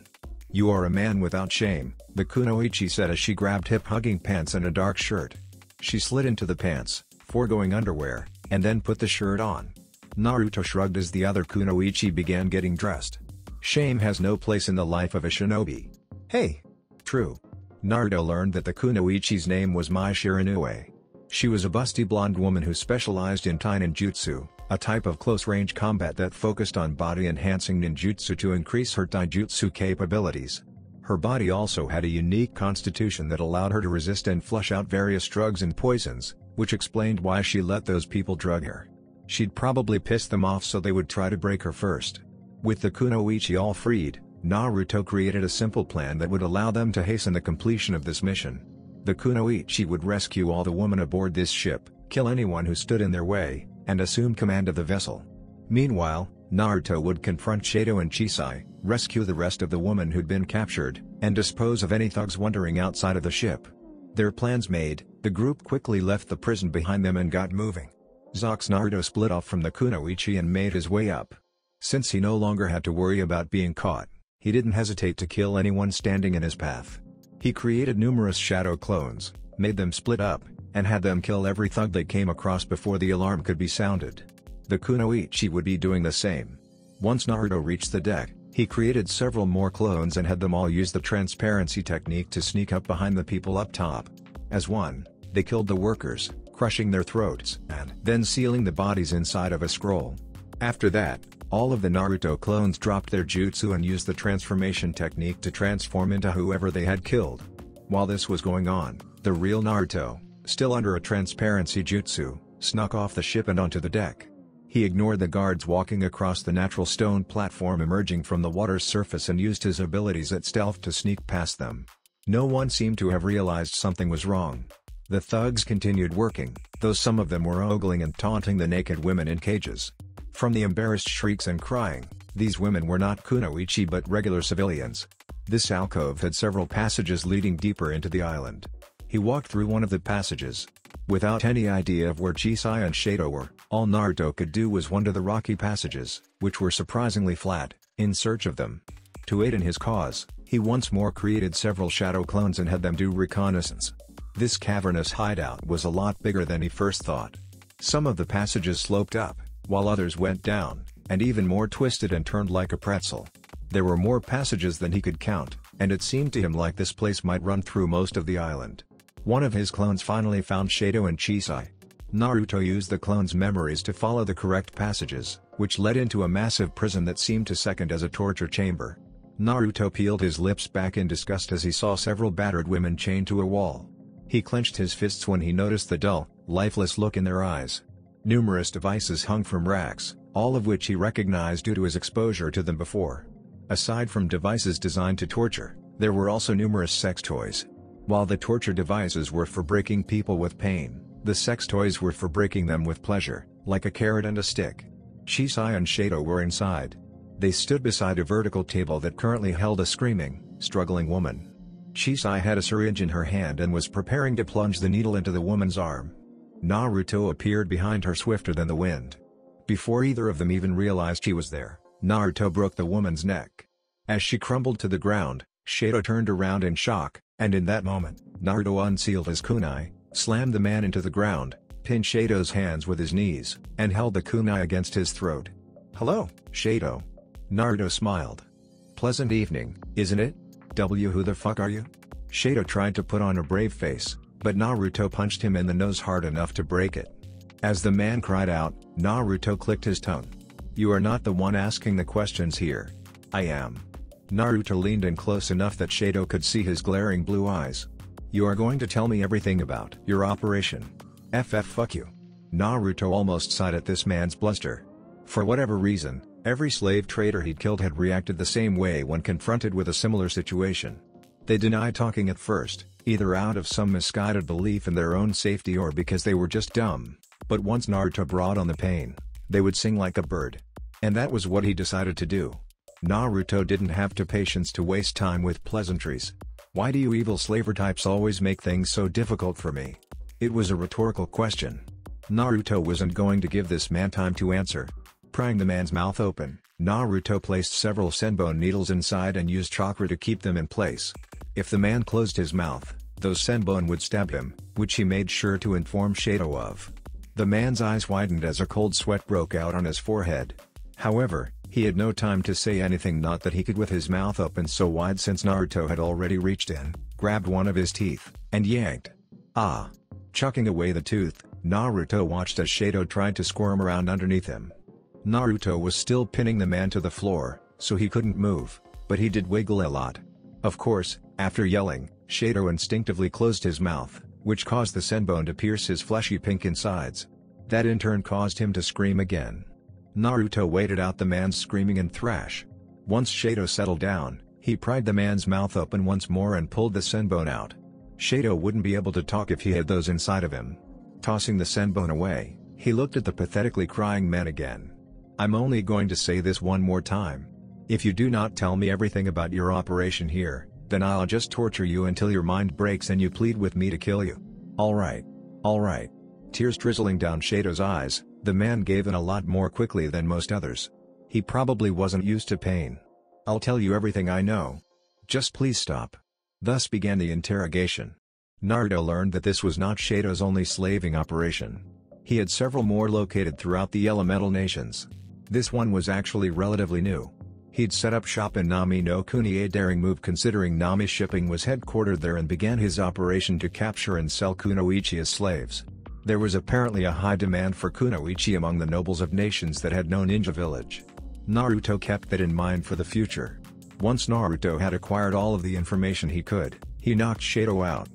"You are a man without shame," the kunoichi said as she grabbed hip-hugging pants and a dark shirt. She slid into the pants, foregoing underwear, and then put the shirt on. Naruto shrugged as the other kunoichi began getting dressed. Shame has no place in the life of a shinobi. Hey! True. Naruto learned that the kunoichi's name was Mai Shiranui. She was a busty blonde woman who specialized in Tainen Jutsu, a type of close-range combat that focused on body-enhancing ninjutsu to increase her taijutsu capabilities. Her body also had a unique constitution that allowed her to resist and flush out various drugs and poisons, which explained why she let those people drug her. She'd probably piss them off so they would try to break her first. With the kunoichi all freed, Naruto created a simple plan that would allow them to hasten the completion of this mission. The kunoichi would rescue all the women aboard this ship, kill anyone who stood in their way, and assume command of the vessel. Meanwhile, Naruto would confront Shado and Chisai, rescue the rest of the women who'd been captured, and dispose of any thugs wandering outside of the ship. Their plans made, the group quickly left the prison behind them and got moving. Zox Naruto split off from the kunoichi and made his way up. Since he no longer had to worry about being caught, he didn't hesitate to kill anyone standing in his path. He created numerous shadow clones, made them split up, and had them kill every thug they came across before the alarm could be sounded. The kunoichi would be doing the same. Once Naruto reached the deck, he created several more clones and had them all use the transparency technique to sneak up behind the people up top. As one, they killed the workers, crushing their throats and then sealing the bodies inside of a scroll. After that, all of the Naruto clones dropped their jutsu and used the transformation technique to transform into whoever they had killed. While this was going on, the real Naruto, still under a transparency jutsu, snuck off the ship and onto the deck. He ignored the guards walking across the natural stone platform emerging from the water's surface and used his abilities at stealth to sneak past them. No one seemed to have realized something was wrong. The thugs continued working, though some of them were ogling and taunting the naked women in cages. From the embarrassed shrieks and crying, these women were not kunoichi but regular civilians. This alcove had several passages leading deeper into the island. He walked through one of the passages. Without any idea of where Chisai and Shado were, all Naruto could do was wander the rocky passages, which were surprisingly flat, in search of them. To aid in his cause, he once more created several shadow clones and had them do reconnaissance. This cavernous hideout was a lot bigger than he first thought. Some of the passages sloped up, while others went down, and even more twisted and turned like a pretzel. There were more passages than he could count, and it seemed to him like this place might run through most of the island. One of his clones finally found Shado and Chisai. Naruto used the clones' memories to follow the correct passages, which led into a massive prison that seemed to second as a torture chamber. Naruto peeled his lips back in disgust as he saw several battered women chained to a wall. He clenched his fists when he noticed the dull, lifeless look in their eyes. Numerous devices hung from racks, all of which he recognized due to his exposure to them before. Aside from devices designed to torture, there were also numerous sex toys. While the torture devices were for breaking people with pain, the sex toys were for breaking them with pleasure, like a carrot and a stick. Shisai and Shado were inside. They stood beside a vertical table that currently held a screaming, struggling woman. Shisai had a syringe in her hand and was preparing to plunge the needle into the woman's arm. Naruto appeared behind her swifter than the wind. Before either of them even realized she was there, Naruto broke the woman's neck. As she crumbled to the ground, Shado turned around in shock, and in that moment, Naruto unsealed his kunai, slammed the man into the ground, pinned Shado's hands with his knees, and held the kunai against his throat. "Hello, Shado." Naruto smiled. "Pleasant evening, isn't it? Who the fuck are you?" Shado tried to put on a brave face, but Naruto punched him in the nose hard enough to break it. As the man cried out, Naruto clicked his tongue. "You are not the one asking the questions here. I am." Naruto leaned in close enough that Shado could see his glaring blue eyes. "You are going to tell me everything about your operation. Fuck you." Naruto almost sighed at this man's bluster. For whatever reason, every slave trader he'd killed had reacted the same way when confronted with a similar situation. They denied talking at first, either out of some misguided belief in their own safety or because they were just dumb, but once Naruto brought on the pain, they would sing like a bird. And that was what he decided to do. Naruto didn't have the patience to waste time with pleasantries. "Why do you evil slaver types always make things so difficult for me?" It was a rhetorical question. Naruto wasn't going to give this man time to answer. Prying the man's mouth open, Naruto placed several senbon needles inside and used chakra to keep them in place. If the man closed his mouth, those senbon would stab him, which he made sure to inform Shado of. The man's eyes widened as a cold sweat broke out on his forehead. However, he had no time to say anything, not that he could with his mouth open so wide, since Naruto had already reached in, grabbed one of his teeth, and yanked. Ah! Chucking away the tooth, Naruto watched as Shado tried to squirm around underneath him. Naruto was still pinning the man to the floor, so he couldn't move, but he did wiggle a lot. Of course, after yelling, Shado instinctively closed his mouth, which caused the senbon to pierce his fleshy pink insides. That in turn caused him to scream again. Naruto waited out the man's screaming and thrash. Once Shado settled down, he pried the man's mouth open once more and pulled the senbon out. Shado wouldn't be able to talk if he had those inside of him. Tossing the senbon away, he looked at the pathetically crying man again. "I'm only going to say this one more time. If you do not tell me everything about your operation here, then I'll just torture you until your mind breaks and you plead with me to kill you. Alright. Alright." Tears drizzling down Shado's eyes, the man gave in a lot more quickly than most others. He probably wasn't used to pain. "I'll tell you everything I know. Just please stop." Thus began the interrogation. Naruto learned that this was not Shado's only slaving operation. He had several more located throughout the elemental nations. This one was actually relatively new. He'd set up shop in Nami no Kuni, a daring move considering Nami Shipping was headquartered there, and began his operation to capture and sell kunoichi as slaves. There was apparently a high demand for kunoichi among the nobles of nations that had no ninja village. Naruto kept that in mind for the future. Once Naruto had acquired all of the information he could, he knocked Shado out.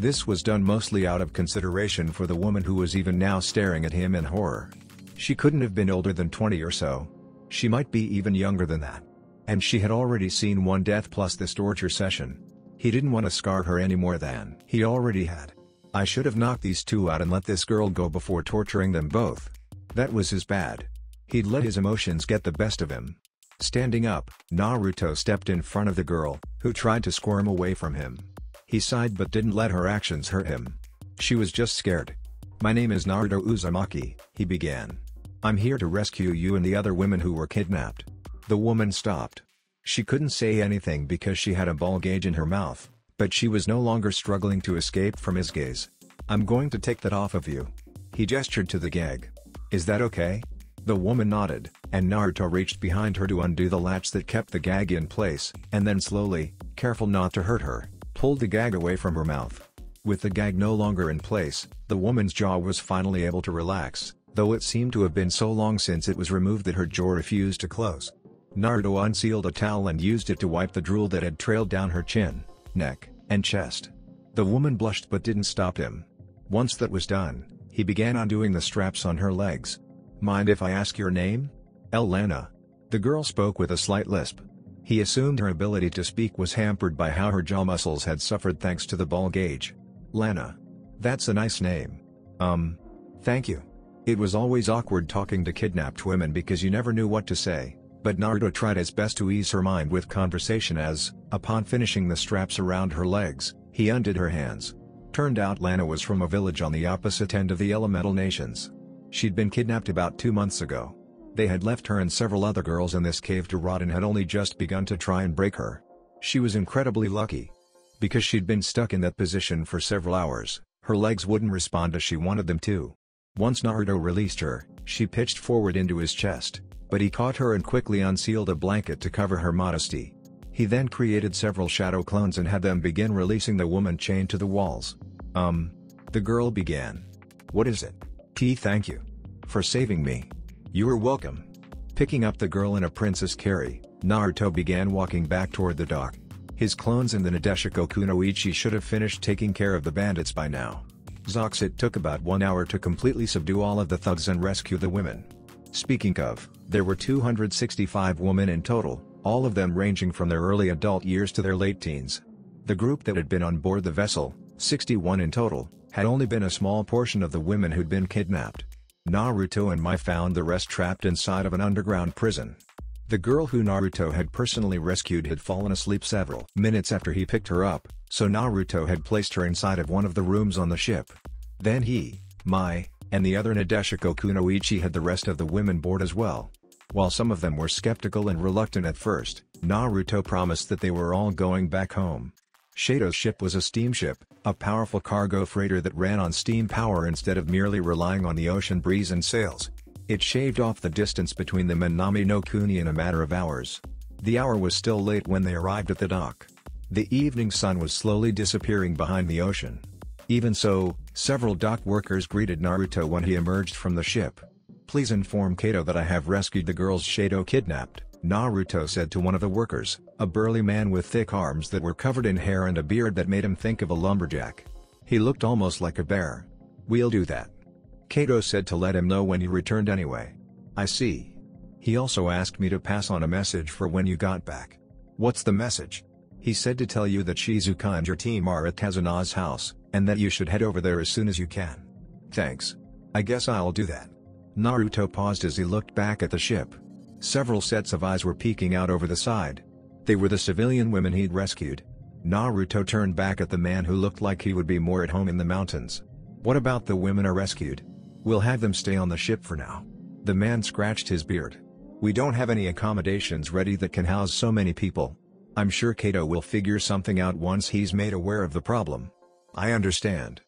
This was done mostly out of consideration for the woman who was even now staring at him in horror. She couldn't have been older than 20 or so. She might be even younger than that. And she had already seen one death plus this torture session. He didn't want to scar her any more than he already had. I should have knocked these two out and let this girl go before torturing them both. That was his bad. He'd let his emotions get the best of him. Standing up, Naruto stepped in front of the girl, who tried to squirm away from him. He sighed but didn't let her actions hurt him. She was just scared. "My name is Naruto Uzumaki," he began. "I'm here to rescue you and the other women who were kidnapped." The woman stopped. She couldn't say anything because she had a ball gauge in her mouth, but she was no longer struggling to escape from his gaze. "I'm going to take that off of you." He gestured to the gag. "Is that okay?" The woman nodded, and Naruto reached behind her to undo the latch that kept the gag in place, and then slowly, careful not to hurt her, pulled the gag away from her mouth. With the gag no longer in place, the woman's jaw was finally able to relax, though it seemed to have been so long since it was removed that her jaw refused to close. Naruto unsealed a towel and used it to wipe the drool that had trailed down her chin, neck, and chest. The woman blushed but didn't stop him. Once that was done, he began undoing the straps on her legs. "Mind if I ask your name?" "Lana." The girl spoke with a slight lisp. He assumed her ability to speak was hampered by how her jaw muscles had suffered thanks to the ball gauge. "Lana. That's a nice name." Thank you." It was always awkward talking to kidnapped women because you never knew what to say, but Naruto tried his best to ease her mind with conversation as, upon finishing the straps around her legs, he undid her hands. Turned out Lana was from a village on the opposite end of the elemental nations. She'd been kidnapped about 2 months ago. They had left her and several other girls in this cave to rot and had only just begun to try and break her. She was incredibly lucky. Because she'd been stuck in that position for several hours, her legs wouldn't respond as she wanted them to. Once Naruto released her, she pitched forward into his chest, but he caught her and quickly unsealed a blanket to cover her modesty. He then created several shadow clones and had them begin releasing the woman chained to the walls. The girl began. "What is it?" Thank you. For saving me." "You're welcome." Picking up the girl in a princess carry, Naruto began walking back toward the dock. His clones in the Nadeshiko Kunoichi should have finished taking care of the bandits by now. It took about 1 hour to completely subdue all of the thugs and rescue the women. Speaking of, there were 265 women in total, all of them ranging from their early adult years to their late teens. The group that had been on board the vessel, 61 in total, had only been a small portion of the women who'd been kidnapped. Naruto and Mai found the rest trapped inside of an underground prison. The girl who Naruto had personally rescued had fallen asleep several minutes after he picked her up, so Naruto had placed her inside of one of the rooms on the ship. Then he, Mai, and the other Nadeshiko Kunoichi had the rest of the women board as well. While some of them were skeptical and reluctant at first, Naruto promised that they were all going back home. Shado's ship was a steamship, a powerful cargo freighter that ran on steam power instead of merely relying on the ocean breeze and sails. It shaved off the distance between them and Nami no Kuni in a matter of hours. The hour was still late when they arrived at the dock. The evening sun was slowly disappearing behind the ocean. Even so, several dock workers greeted Naruto when he emerged from the ship. "Please inform Kato that I have rescued the girls Shado kidnapped," Naruto said to one of the workers, a burly man with thick arms that were covered in hair and a beard that made him think of a lumberjack. He looked almost like a bear. "We'll do that." Kato said to let him know when you returned anyway. "I see. He also asked me to pass on a message for when you got back." "What's the message?" "He said to tell you that Shizuka and your team are at Kazuna's house, and that you should head over there as soon as you can." "Thanks. I guess I'll do that." Naruto paused as he looked back at the ship. Several sets of eyes were peeking out over the side. They were the civilian women he'd rescued. Naruto turned back at the man who looked like he would be more at home in the mountains. "What about the women I rescued?" "We'll have them stay on the ship for now." The man scratched his beard. "We don't have any accommodations ready that can house so many people. I'm sure Kato will figure something out once he's made aware of the problem." "I understand.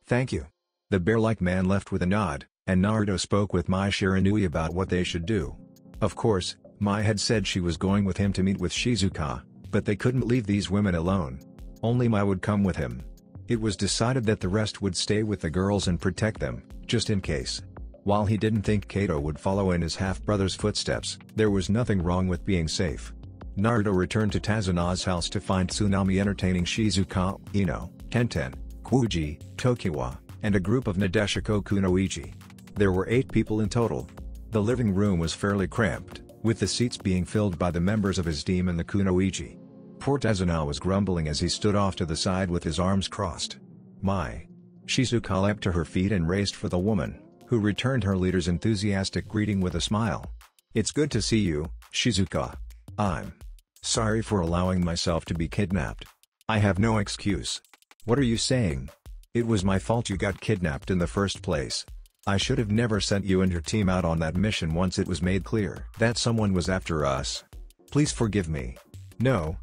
Thank you." The bear-like man left with a nod, and Naruto spoke with Mai Shiranui about what they should do. Of course, Mai had said she was going with him to meet with Shizuka, but they couldn't leave these women alone. Only Mai would come with him. It was decided that the rest would stay with the girls and protect them, just in case. While he didn't think Kato would follow in his half-brother's footsteps, there was nothing wrong with being safe. Naruto returned to Tazuna's house to find Tsunami entertaining Shizuka, Ino, Tenten, Kuji, Tokiwa, and a group of Nadeshiko Kunoichi. There were 8 people in total. The living room was fairly cramped, with the seats being filled by the members of his team and the Kunoichi. Poor Tazuna was grumbling as he stood off to the side with his arms crossed. "Mai." Shizuka leapt to her feet and raced for the woman, who returned her leader's enthusiastic greeting with a smile. "It's good to see you, Shizuka. I'm sorry for allowing myself to be kidnapped. I have no excuse." "What are you saying? It was my fault you got kidnapped in the first place. I should have never sent you and your team out on that mission once it was made clear that someone was after us. Please forgive me." No.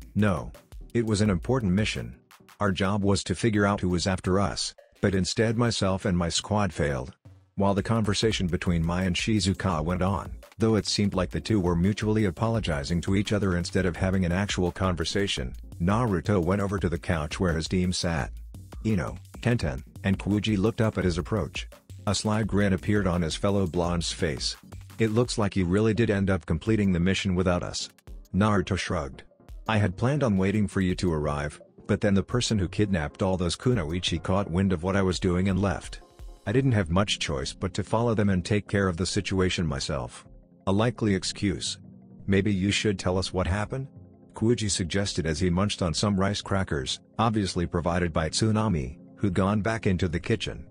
It was an important mission. Our job was to figure out who was after us, but instead myself and my squad failed." While the conversation between Mai and Shizuka went on, though it seemed like the two were mutually apologizing to each other instead of having an actual conversation, Naruto went over to the couch where his team sat. Ino, Tenten, and Kuji looked up at his approach. A sly grin appeared on his fellow blonde's face. "It looks like you really did end up completing the mission without us." Naruto shrugged. "I had planned on waiting for you to arrive, But then the person who kidnapped all those kunoichi caught wind of what I was doing and left. I didn't have much choice but to follow them and take care of the situation myself. A likely excuse. Maybe you should tell us what happened? Kuuji suggested as he munched on some rice crackers, obviously provided by Tsunami, who'd gone back into the kitchen.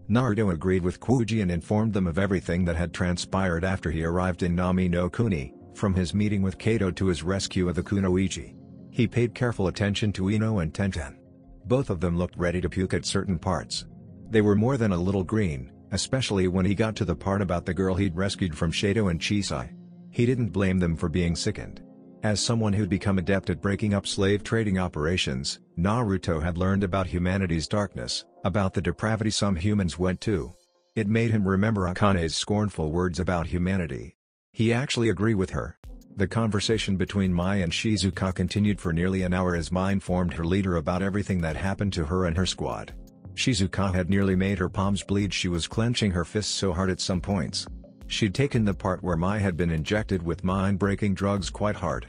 Naruto agreed with Kuuji and informed them of everything that had transpired after he arrived in Nami no Kuni, from his meeting with Kato to his rescue of the kunoichi. He paid careful attention to Ino and Tenten. Both of them looked ready to puke at certain parts. They were more than a little green, especially when he got to the part about the girl he'd rescued from Shadow and Chisai. He didn't blame them for being sickened. As someone who'd become adept at breaking up slave trading operations, Naruto had learned about humanity's darkness, about the depravity some humans went to. It made him remember Akane's scornful words about humanity. He actually agreed with her. The conversation between Mai and Shizuka continued for nearly an hour as Mai informed her leader about everything that happened to her and her squad. Shizuka had nearly made her palms bleed. She was clenching her fists so hard at some points. She'd taken the part where Mai had been injected with mind-breaking drugs quite hard.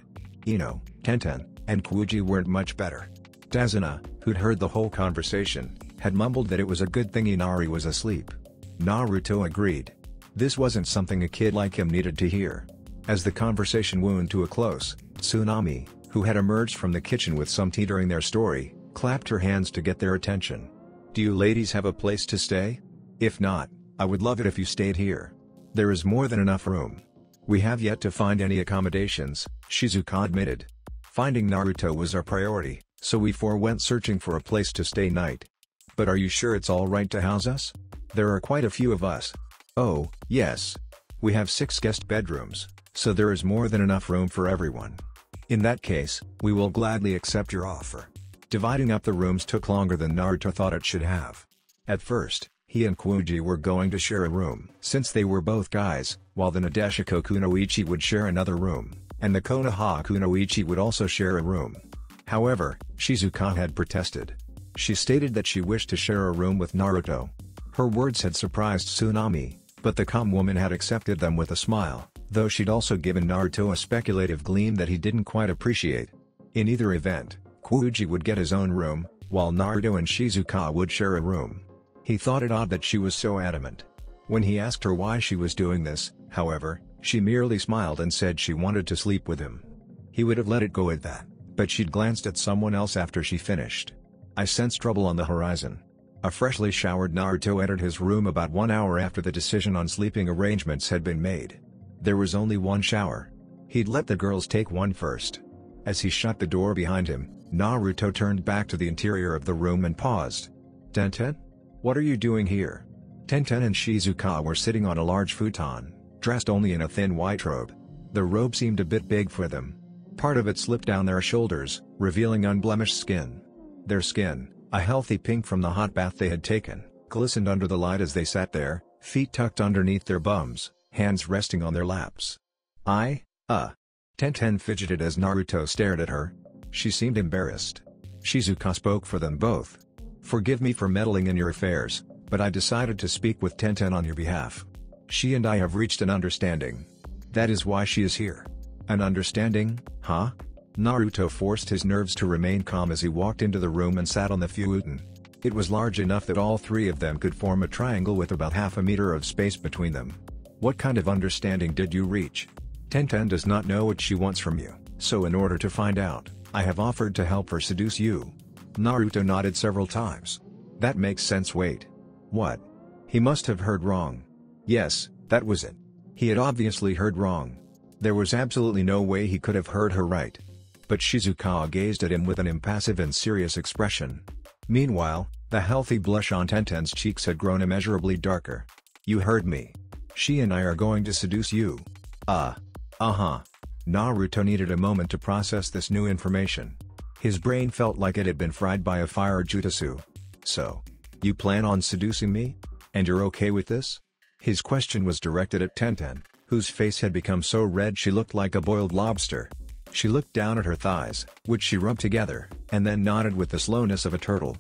Ino, Tenten, and Kuuji weren't much better. Tazuna, who'd heard the whole conversation, had mumbled that it was a good thing Inari was asleep. Naruto agreed. This wasn't something a kid like him needed to hear. As the conversation wound to a close, Tsunami, who had emerged from the kitchen with some tea during their story, clapped her hands to get their attention. "Do you ladies have a place to stay? If not, I would love it if you stayed here. There is more than enough room." "We have yet to find any accommodations," Shizuka admitted. "Finding Naruto was our priority, so we forewent searching for a place to stay night." "But are you sure it's alright to house us? There are quite a few of us." "Oh, yes. We have 6 guest bedrooms, so there is more than enough room for everyone. In that case, we will gladly accept your offer." Dividing up the rooms took longer than Naruto thought it should have. At first, he and Kuuji were going to share a room since they were both guys, while the Nadeshiko kunoichi would share another room, and the Konoha kunoichi would also share a room. However, Shizuka had protested. She stated that she wished to share a room with Naruto. Her words had surprised Tsunami, but the calm woman had accepted them with a smile, though she'd also given Naruto a speculative gleam that he didn't quite appreciate. In either event, Kuuji would get his own room, while Naruto and Shizuka would share a room. He thought it odd that she was so adamant. When he asked her why she was doing this, however, she merely smiled and said she wanted to sleep with him. He would have let it go at that, but she'd glanced at someone else after she finished. "I sense trouble on the horizon." A freshly showered Naruto entered his room about 1 hour after the decision on sleeping arrangements had been made. There was only one shower. He'd let the girls take one first. As he shut the door behind him, Naruto turned back to the interior of the room and paused. "Tenten? What are you doing here?" Tenten and Shizuka were sitting on a large futon, dressed only in a thin white robe. The robe seemed a bit big for them. Part of it slipped down their shoulders, revealing unblemished skin. Their skin, a healthy pink from the hot bath they had taken, glistened under the light as they sat there, feet tucked underneath their bums, hands resting on their laps. Tenten fidgeted as Naruto stared at her. She seemed embarrassed. Shizuka spoke for them both. "Forgive me for meddling in your affairs, but I decided to speak with Tenten on your behalf. She and I have reached an understanding. That is why she is here." "An understanding, huh?" Naruto forced his nerves to remain calm as he walked into the room and sat on the futon. It was large enough that all three of them could form a triangle with about half a meter of space between them. "What kind of understanding did you reach?" "Tenten does not know what she wants from you, so in order to find out, I have offered to help her seduce you." Naruto nodded several times. "That makes sense. Wait. What?" He must have heard wrong. Yes, that was it. He had obviously heard wrong. There was absolutely no way he could have heard her right. But Shizuka gazed at him with an impassive and serious expression. Meanwhile, the healthy blush on Tenten's cheeks had grown immeasurably darker. "You heard me. She and I are going to seduce you." Naruto needed a moment to process this new information. His brain felt like it had been fried by a fire jutsu. "So, you plan on seducing me? And you're okay with this?" His question was directed at Tenten, whose face had become so red she looked like a boiled lobster. She looked down at her thighs, which she rubbed together, and then nodded with the slowness of a turtle.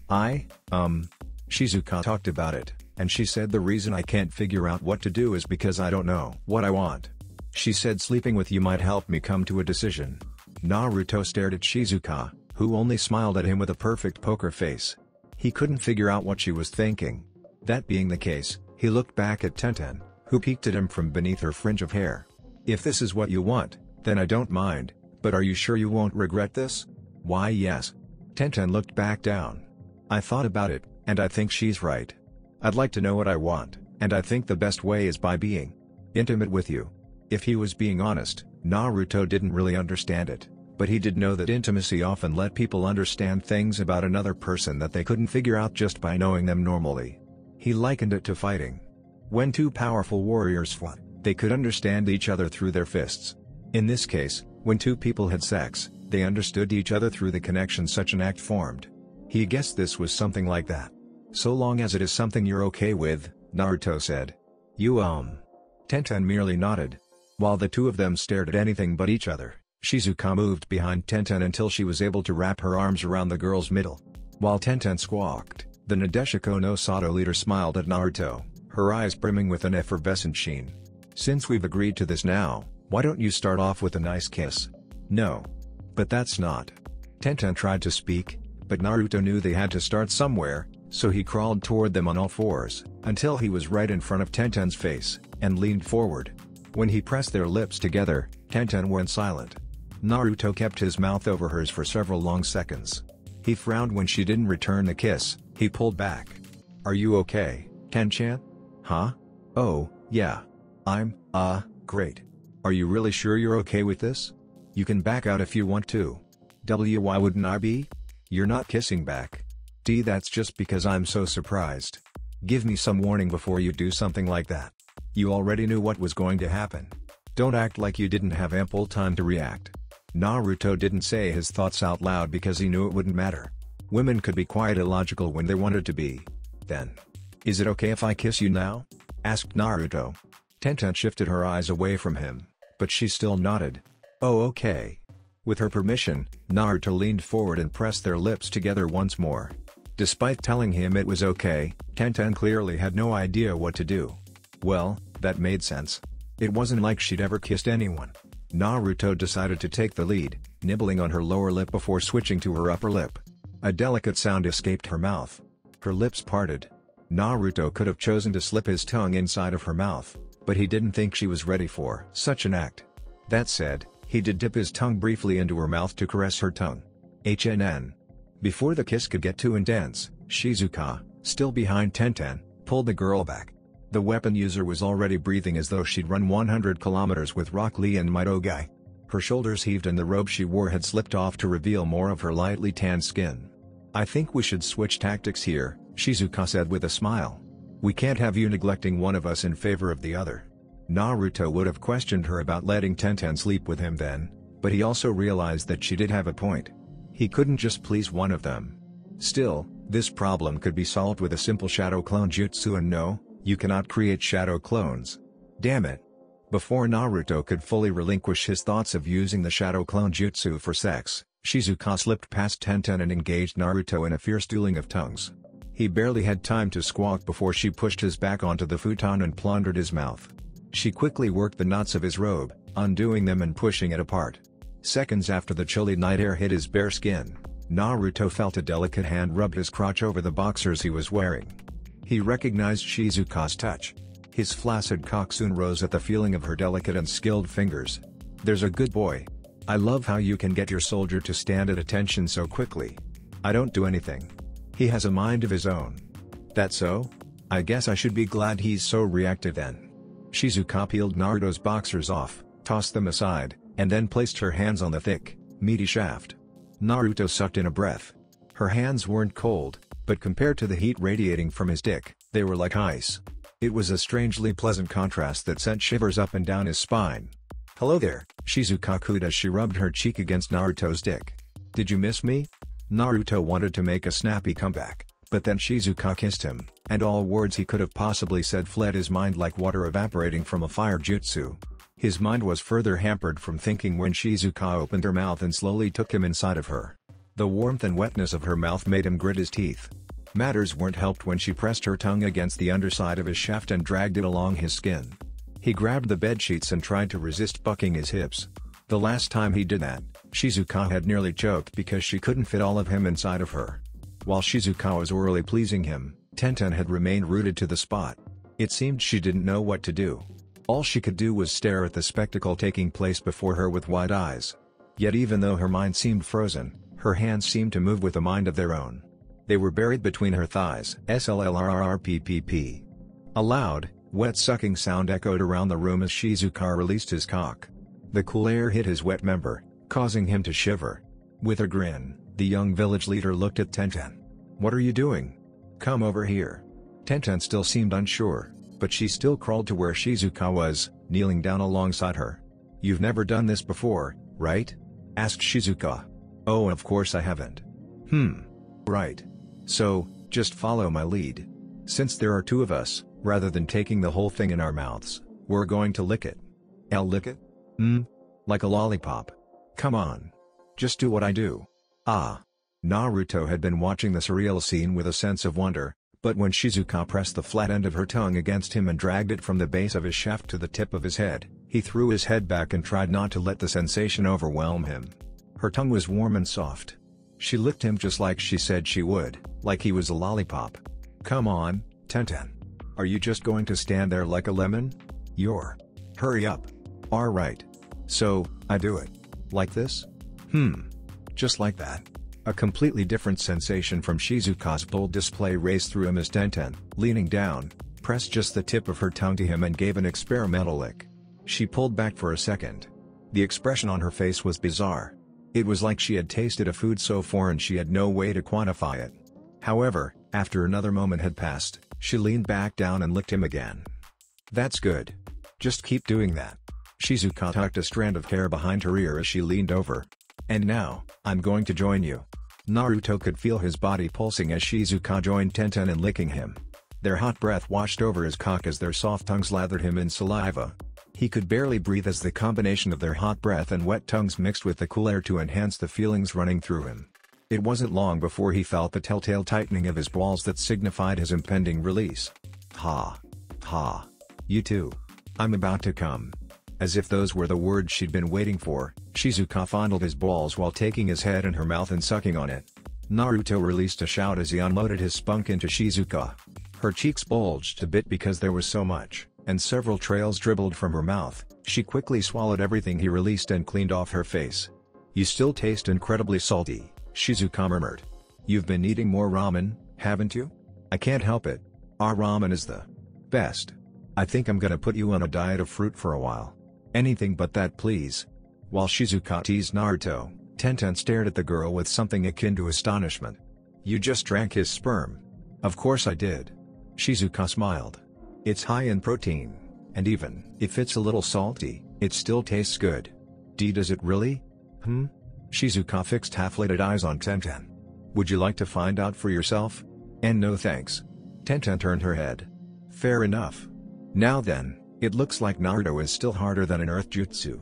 Shizuka talked about it, and she said the reason I can't figure out what to do is because I don't know what I want. She said sleeping with you might help me come to a decision." Naruto stared at Shizuka, who only smiled at him with a perfect poker face. He couldn't figure out what she was thinking. That being the case, he looked back at Tenten, who peeked at him from beneath her fringe of hair. "If this is what you want, then I don't mind, but are you sure you won't regret this?" "Why yes." Tenten looked back down. "I thought about it, and I think she's right. I'd like to know what I want, and I think the best way is by being intimate with you." If he was being honest, Naruto didn't really understand it, but he did know that intimacy often let people understand things about another person that they couldn't figure out just by knowing them normally. He likened it to fighting. When two powerful warriors fought, they could understand each other through their fists. In this case, when two people had sex, they understood each other through the connection such an act formed. He guessed this was something like that. "So long as it is something you're okay with," Naruto said. "You Tenten merely nodded. While the two of them stared at anything but each other, Shizuka moved behind Tenten until she was able to wrap her arms around the girl's middle. While Tenten squawked, the Nadeshiko no Sato leader smiled at Naruto, her eyes brimming with an effervescent sheen. "Since we've agreed to this now, why don't you start off with a nice kiss?" "No. But that's not." Tenten tried to speak, but Naruto knew they had to start somewhere, so he crawled toward them on all fours, until he was right in front of Tenten's face, and leaned forward. When he pressed their lips together, Tenten went silent. Naruto kept his mouth over hers for several long seconds. He frowned when she didn't return the kiss. He pulled back. "Are you okay, Ten-chan?" "Huh? Oh, yeah. I'm, great. Are you really sure you're okay with this? You can back out if you want to." "Why wouldn't I be? You're not kissing back." "D, that's just because I'm so surprised. Give me some warning before you do something like that. You already knew what was going to happen. Don't act like you didn't have ample time to react." Naruto didn't say his thoughts out loud because he knew it wouldn't matter. Women could be quite illogical when they wanted to be. "Then, is it okay if I kiss you now?" asked Naruto. Tenten shifted her eyes away from him, but she still nodded. "Oh, okay." With her permission, Naruto leaned forward and pressed their lips together once more. Despite telling him it was okay, Tenten clearly had no idea what to do. Well, that made sense. It wasn't like she'd ever kissed anyone. Naruto decided to take the lead, nibbling on her lower lip before switching to her upper lip. A delicate sound escaped her mouth. Her lips parted. Naruto could have chosen to slip his tongue inside of her mouth, but he didn't think she was ready for such an act. That said, he did dip his tongue briefly into her mouth to caress her tongue. HNN. Before the kiss could get too intense, Shizuka, still behind Tenten, pulled the girl back. The weapon user was already breathing as though she'd run 100 kilometers with Rock Lee and Mitogai. Her shoulders heaved and the robe she wore had slipped off to reveal more of her lightly tanned skin. "I think we should switch tactics here," Shizuka said with a smile. "We can't have you neglecting one of us in favor of the other." Naruto would have questioned her about letting Tenten sleep with him then, but he also realized that she did have a point. He couldn't just please one of them. Still, this problem could be solved with a simple shadow clone jutsu, and no, you cannot create shadow clones. Damn it. Before Naruto could fully relinquish his thoughts of using the shadow clone jutsu for sex, Shizuka slipped past Tenten and engaged Naruto in a fierce dueling of tongues. He barely had time to squawk before she pushed his back onto the futon and plundered his mouth. She quickly worked the knots of his robe, undoing them and pushing it apart. Seconds after the chilly night air hit his bare skin, Naruto felt a delicate hand rub his crotch over the boxers he was wearing. He recognized Shizuka's touch. His flaccid cock soon rose at the feeling of her delicate and skilled fingers. "There's a good boy. I love how you can get your soldier to stand at attention so quickly. I don't do anything. He has a mind of his own." "That so? I guess I should be glad he's so reactive then." Shizuka peeled Naruto's boxers off, tossed them aside, and then placed her hands on the thick, meaty shaft. Naruto sucked in a breath. Her hands weren't cold, but compared to the heat radiating from his dick, they were like ice. It was a strangely pleasant contrast that sent shivers up and down his spine. "Hello there," Shizuka cooed as she rubbed her cheek against Naruto's dick. "Did you miss me?" Naruto wanted to make a snappy comeback, but then Shizuka kissed him, and all words he could have possibly said fled his mind like water evaporating from a fire jutsu. His mind was further hampered from thinking when Shizuka opened her mouth and slowly took him inside of her. The warmth and wetness of her mouth made him grit his teeth. Matters weren't helped when she pressed her tongue against the underside of his shaft and dragged it along his skin. He grabbed the bedsheets and tried to resist bucking his hips. The last time he did that, Shizuka had nearly choked because she couldn't fit all of him inside of her. While Shizuka was orally pleasing him, Tenten had remained rooted to the spot. It seemed she didn't know what to do. All she could do was stare at the spectacle taking place before her with wide eyes. Yet even though her mind seemed frozen, her hands seemed to move with a mind of their own. They were buried between her thighs. Slrrrppp. A loud, wet sucking sound echoed around the room as Shizuka released his cock. The cool air hit his wet member, causing him to shiver. With a grin, the young village leader looked at Tenten. "What are you doing? Come over here." Tenten still seemed unsure, but she still crawled to where Shizuka was, kneeling down alongside her. "You've never done this before, right?" asked Shizuka. "Oh, of course I haven't." Right. So, just follow my lead. Since there are two of us, rather than taking the whole thing in our mouths, we're going to lick it." "I'll lick it?" Like a lollipop. Come on. Just do what I do." Ah. Naruto had been watching the surreal scene with a sense of wonder, but when Shizuka pressed the flat end of her tongue against him and dragged it from the base of his shaft to the tip of his head, he threw his head back and tried not to let the sensation overwhelm him. Her tongue was warm and soft. She licked him just like she said she would, like he was a lollipop. "Come on, Tenten. Are you just going to stand there like a lemon? Hurry up." "Alright. So, I do it. Like this?" Just like that." A completely different sensation from Shizuka's bold display raced through him as Tenten, leaning down, pressed just the tip of her tongue to him and gave an experimental lick. She pulled back for a second. The expression on her face was bizarre. It was like she had tasted a food so foreign she had no way to quantify it. However, after another moment had passed, she leaned back down and licked him again. "That's good. Just keep doing that." Shizuka tucked a strand of hair behind her ear as she leaned over. "And now, I'm going to join you." Naruto could feel his body pulsing as Shizuka joined Tenten in licking him. Their hot breath washed over his cock as their soft tongues lathered him in saliva. He could barely breathe as the combination of their hot breath and wet tongues mixed with the cool air to enhance the feelings running through him. It wasn't long before he felt the telltale tightening of his balls that signified his impending release. Ha. You too. I'm about to come." As if those were the words she'd been waiting for, Shizuka fondled his balls while taking his head in her mouth and sucking on it. Naruto released a shout as he unloaded his spunk into Shizuka. Her cheeks bulged a bit because there was so much, and several trails dribbled from her mouth. She quickly swallowed everything he released and cleaned off her face. "You still taste incredibly salty," Shizuka murmured. "You've been eating more ramen, haven't you?" "I can't help it. Our ramen is the best. I think I'm gonna put you on a diet of fruit for a while." "Anything but that, please." While Shizuka teased Naruto, Tenten stared at the girl with something akin to astonishment. "You just drank his sperm." "Of course I did." Shizuka smiled. "It's high in protein, and even if it's a little salty, it still tastes good." Does it really?" Shizuka fixed half-lidded eyes on Tenten. "Would you like to find out for yourself?" "And no thanks." Tenten turned her head. "Fair enough. Now then, it looks like Naruto is still harder than an earth jutsu.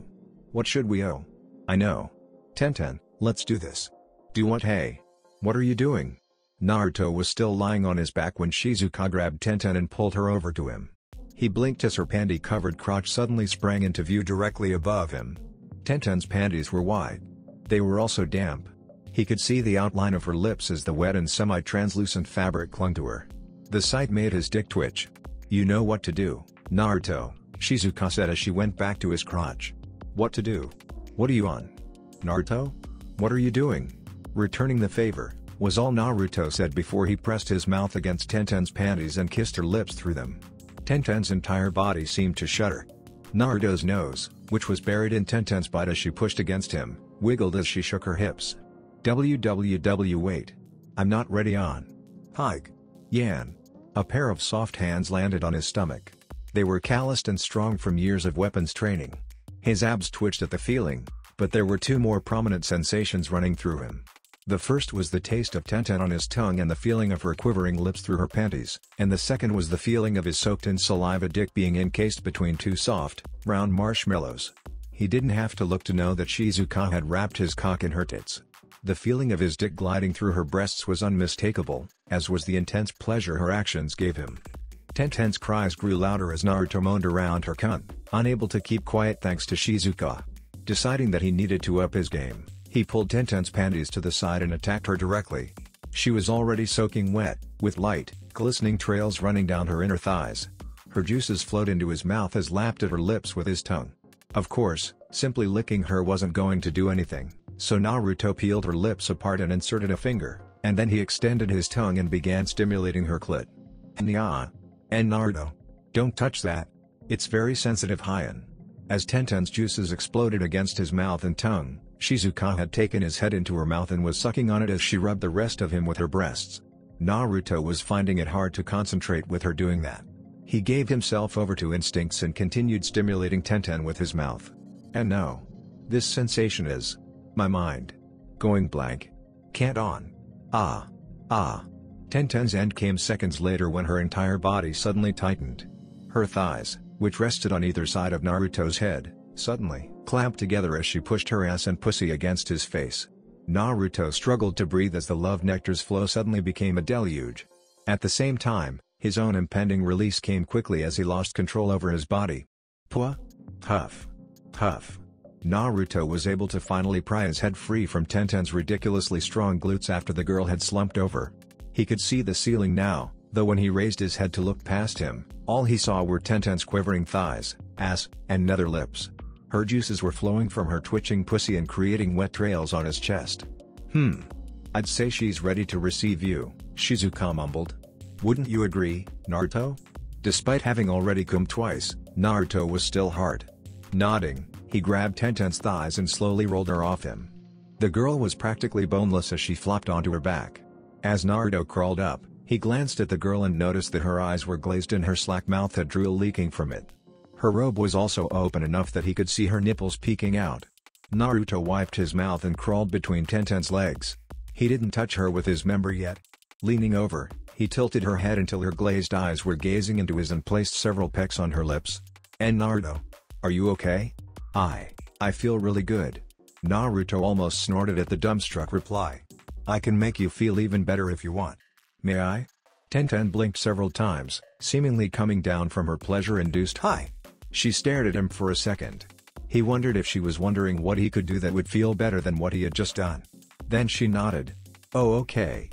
What should we owe?" "I know. Tenten, let's do this." "Do what? Hey. What are you doing?" Naruto was still lying on his back when Shizuka grabbed Tenten and pulled her over to him. He blinked as her panty-covered crotch suddenly sprang into view directly above him. Tenten's panties were wide. They were also damp. He could see the outline of her lips as the wet and semi-translucent fabric clung to her. The sight made his dick twitch. "You know what to do, Naruto," Shizuka said as she went back to his crotch. "What to do? What are you on? Naruto? What are you doing?" "Returning the favor," was all Naruto said before he pressed his mouth against Tenten's panties and kissed her lips through them. Tenten's entire body seemed to shudder. Naruto's nose, which was buried in Tenten's butt as she pushed against him, wiggled as she shook her hips. Wait. I'm not ready on. Hike. Yan. A pair of soft hands landed on his stomach. They were calloused and strong from years of weapons training. His abs twitched at the feeling, but there were two more prominent sensations running through him. The first was the taste of Tenten on his tongue and the feeling of her quivering lips through her panties, and the second was the feeling of his soaked in saliva dick being encased between two soft, round marshmallows. He didn't have to look to know that Shizuka had wrapped his cock in her tits. The feeling of his dick gliding through her breasts was unmistakable, as was the intense pleasure her actions gave him. Tenten's cries grew louder as Naruto moaned around her cunt, unable to keep quiet thanks to Shizuka. Deciding that he needed to up his game, He pulled Tenten's panties to the side and attacked her directly. She was already soaking wet, with light, glistening trails running down her inner thighs. Her juices flowed into his mouth as lapped at her lips with his tongue. Of course, simply licking her wasn't going to do anything, so Naruto peeled her lips apart and inserted a finger, and then he extended his tongue and began stimulating her clit. Nya. And Naruto. Don't touch that. It's very sensitive Hyan. As Tenten's juices exploded against his mouth and tongue, Shizuka had taken his head into her mouth and was sucking on it as she rubbed the rest of him with her breasts. Naruto was finding it hard to concentrate with her doing that. He gave himself over to instincts and continued stimulating Tenten with his mouth. And no. This sensation is... my mind. Going blank. Can't on. Ah. Tenten's end came seconds later when her entire body suddenly tightened. Her thighs, which rested on either side of Naruto's head, suddenly clamped together as she pushed her ass and pussy against his face. Naruto struggled to breathe as the love nectar's flow suddenly became a deluge. At the same time, his own impending release came quickly as he lost control over his body. Pua. Huff. Huff. Naruto was able to finally pry his head free from Tenten's ridiculously strong glutes after the girl had slumped over. He could see the ceiling now, though when he raised his head to look past him, all he saw were Tenten's quivering thighs, ass, and nether lips. Her juices were flowing from her twitching pussy and creating wet trails on his chest. I'd say she's ready to receive you, Shizuka mumbled. Wouldn't you agree, Naruto? Despite having already come twice, Naruto was still hard. Nodding, he grabbed Tenten's thighs and slowly rolled her off him. The girl was practically boneless as she flopped onto her back. As Naruto crawled up, he glanced at the girl and noticed that her eyes were glazed and her slack mouth had drool leaking from it. Her robe was also open enough that he could see her nipples peeking out. Naruto wiped his mouth and crawled between Tenten's legs. He didn't touch her with his member yet. Leaning over, he tilted her head until her glazed eyes were gazing into his and placed several pecks on her lips. And Naruto. Are you okay? I feel really good. Naruto almost snorted at the dumbstruck reply. I can make you feel even better if you want. May I? Tenten blinked several times, seemingly coming down from her pleasure-induced high. She stared at him for a second. He wondered if she was wondering what he could do that would feel better than what he had just done. Then she nodded. Oh okay.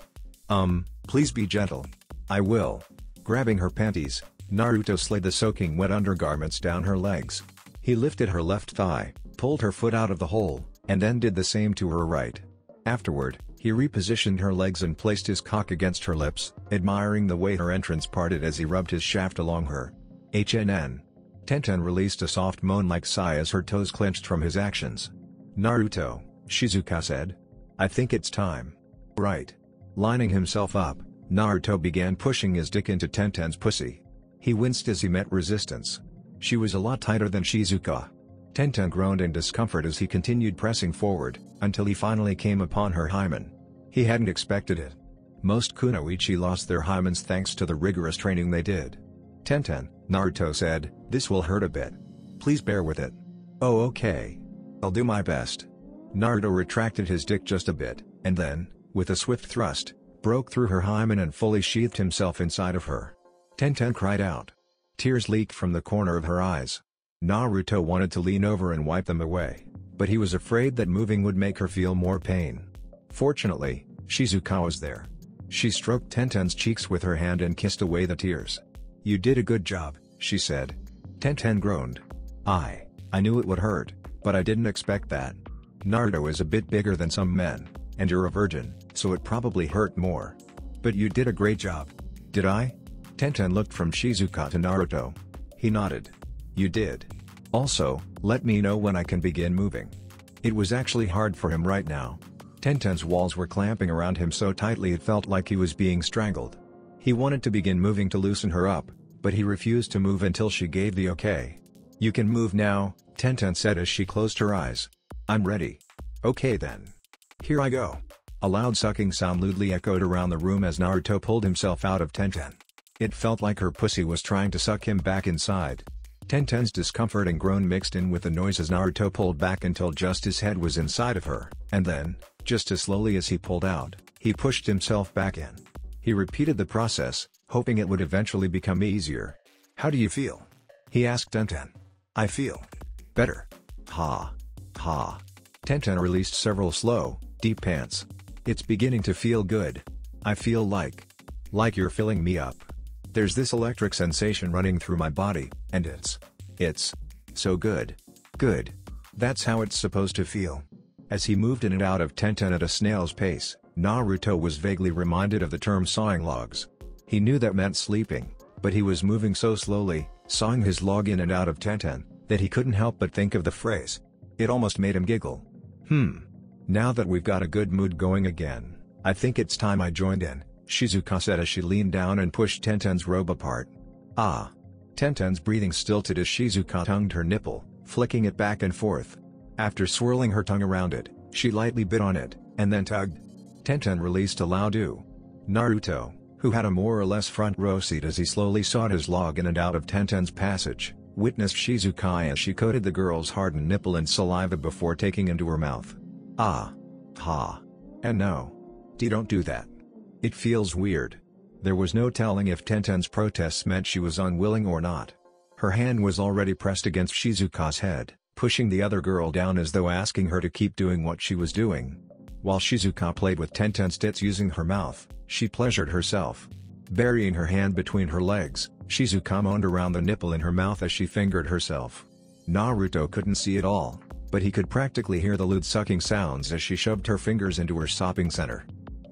Please be gentle. I will. Grabbing her panties, Naruto slid the soaking wet undergarments down her legs. He lifted her left thigh, pulled her foot out of the hole, and then did the same to her right. Afterward, he repositioned her legs and placed his cock against her lips, admiring the way her entrance parted as he rubbed his shaft along her. HNN. Tenten released a soft moan-like sigh as her toes clenched from his actions. Naruto, Shizuka said. I think it's time. Right. Lining himself up, Naruto began pushing his dick into Tenten's pussy. He winced as he met resistance. She was a lot tighter than Shizuka. Tenten groaned in discomfort as he continued pressing forward, until he finally came upon her hymen. He hadn't expected it. Most kunoichi lost their hymens thanks to the rigorous training they did. Tenten, Naruto said, this will hurt a bit. Please bear with it. Oh okay. I'll do my best. Naruto retracted his dick just a bit, and then, with a swift thrust, broke through her hymen and fully sheathed himself inside of her. Tenten cried out. Tears leaked from the corner of her eyes. Naruto wanted to lean over and wipe them away, but he was afraid that moving would make her feel more pain. Fortunately, Shizuka was there. She stroked Tenten's cheeks with her hand and kissed away the tears. You did a good job, she said. Tenten groaned. I knew it would hurt, but I didn't expect that. Naruto is a bit bigger than some men, and you're a virgin, so it probably hurt more. But you did a great job. Did I? Tenten looked from Shizuka to Naruto. He nodded. You did. Also, let me know when I can begin moving. It was actually hard for him right now. Tenten's walls were clamping around him so tightly it felt like he was being strangled. He wanted to begin moving to loosen her up, but he refused to move until she gave the okay. You can move now, Tenten said as she closed her eyes. I'm ready. Okay then. Here I go. A loud sucking sound lewdly echoed around the room as Naruto pulled himself out of Tenten. It felt like her pussy was trying to suck him back inside. Tenten's discomfort and groan mixed in with the noise as Naruto pulled back until just his head was inside of her, and then, just as slowly as he pulled out, he pushed himself back in. He repeated the process, hoping it would eventually become easier. How do you feel? He asked Tenten. I feel better. Ha. Ha. Tenten released several slow, deep pants. It's beginning to feel good. I feel like you're filling me up. There's this electric sensation running through my body, and it's so good. Good. That's how it's supposed to feel. As he moved in and out of Tenten at a snail's pace, Naruto was vaguely reminded of the term sawing logs. He knew that meant sleeping, but he was moving so slowly, sawing his log in and out of Tenten, that he couldn't help but think of the phrase. It almost made him giggle. Now that we've got a good mood going again, I think it's time I joined in, Shizuka said as she leaned down and pushed Tenten's robe apart. Ah. Tenten's breathing stilted as Shizuka tongued her nipple, flicking it back and forth. After swirling her tongue around it, she lightly bit on it, and then tugged. Tenten released a loud "ooh." Naruto, who had a more or less front row seat as he slowly sawed his log in and out of Tenten's passage, witnessed Shizuka as she coated the girl's hardened nipple in saliva before taking into her mouth. Ah. Ha. And no. Don't do that. It feels weird. There was no telling if Tenten's protests meant she was unwilling or not. Her hand was already pressed against Shizuka's head, pushing the other girl down as though asking her to keep doing what she was doing. While Shizuka played with Tenten's tits using her mouth, she pleasured herself. Burying her hand between her legs, Shizuka moaned around the nipple in her mouth as she fingered herself. Naruto couldn't see it all, but he could practically hear the lewd sucking sounds as she shoved her fingers into her sopping center.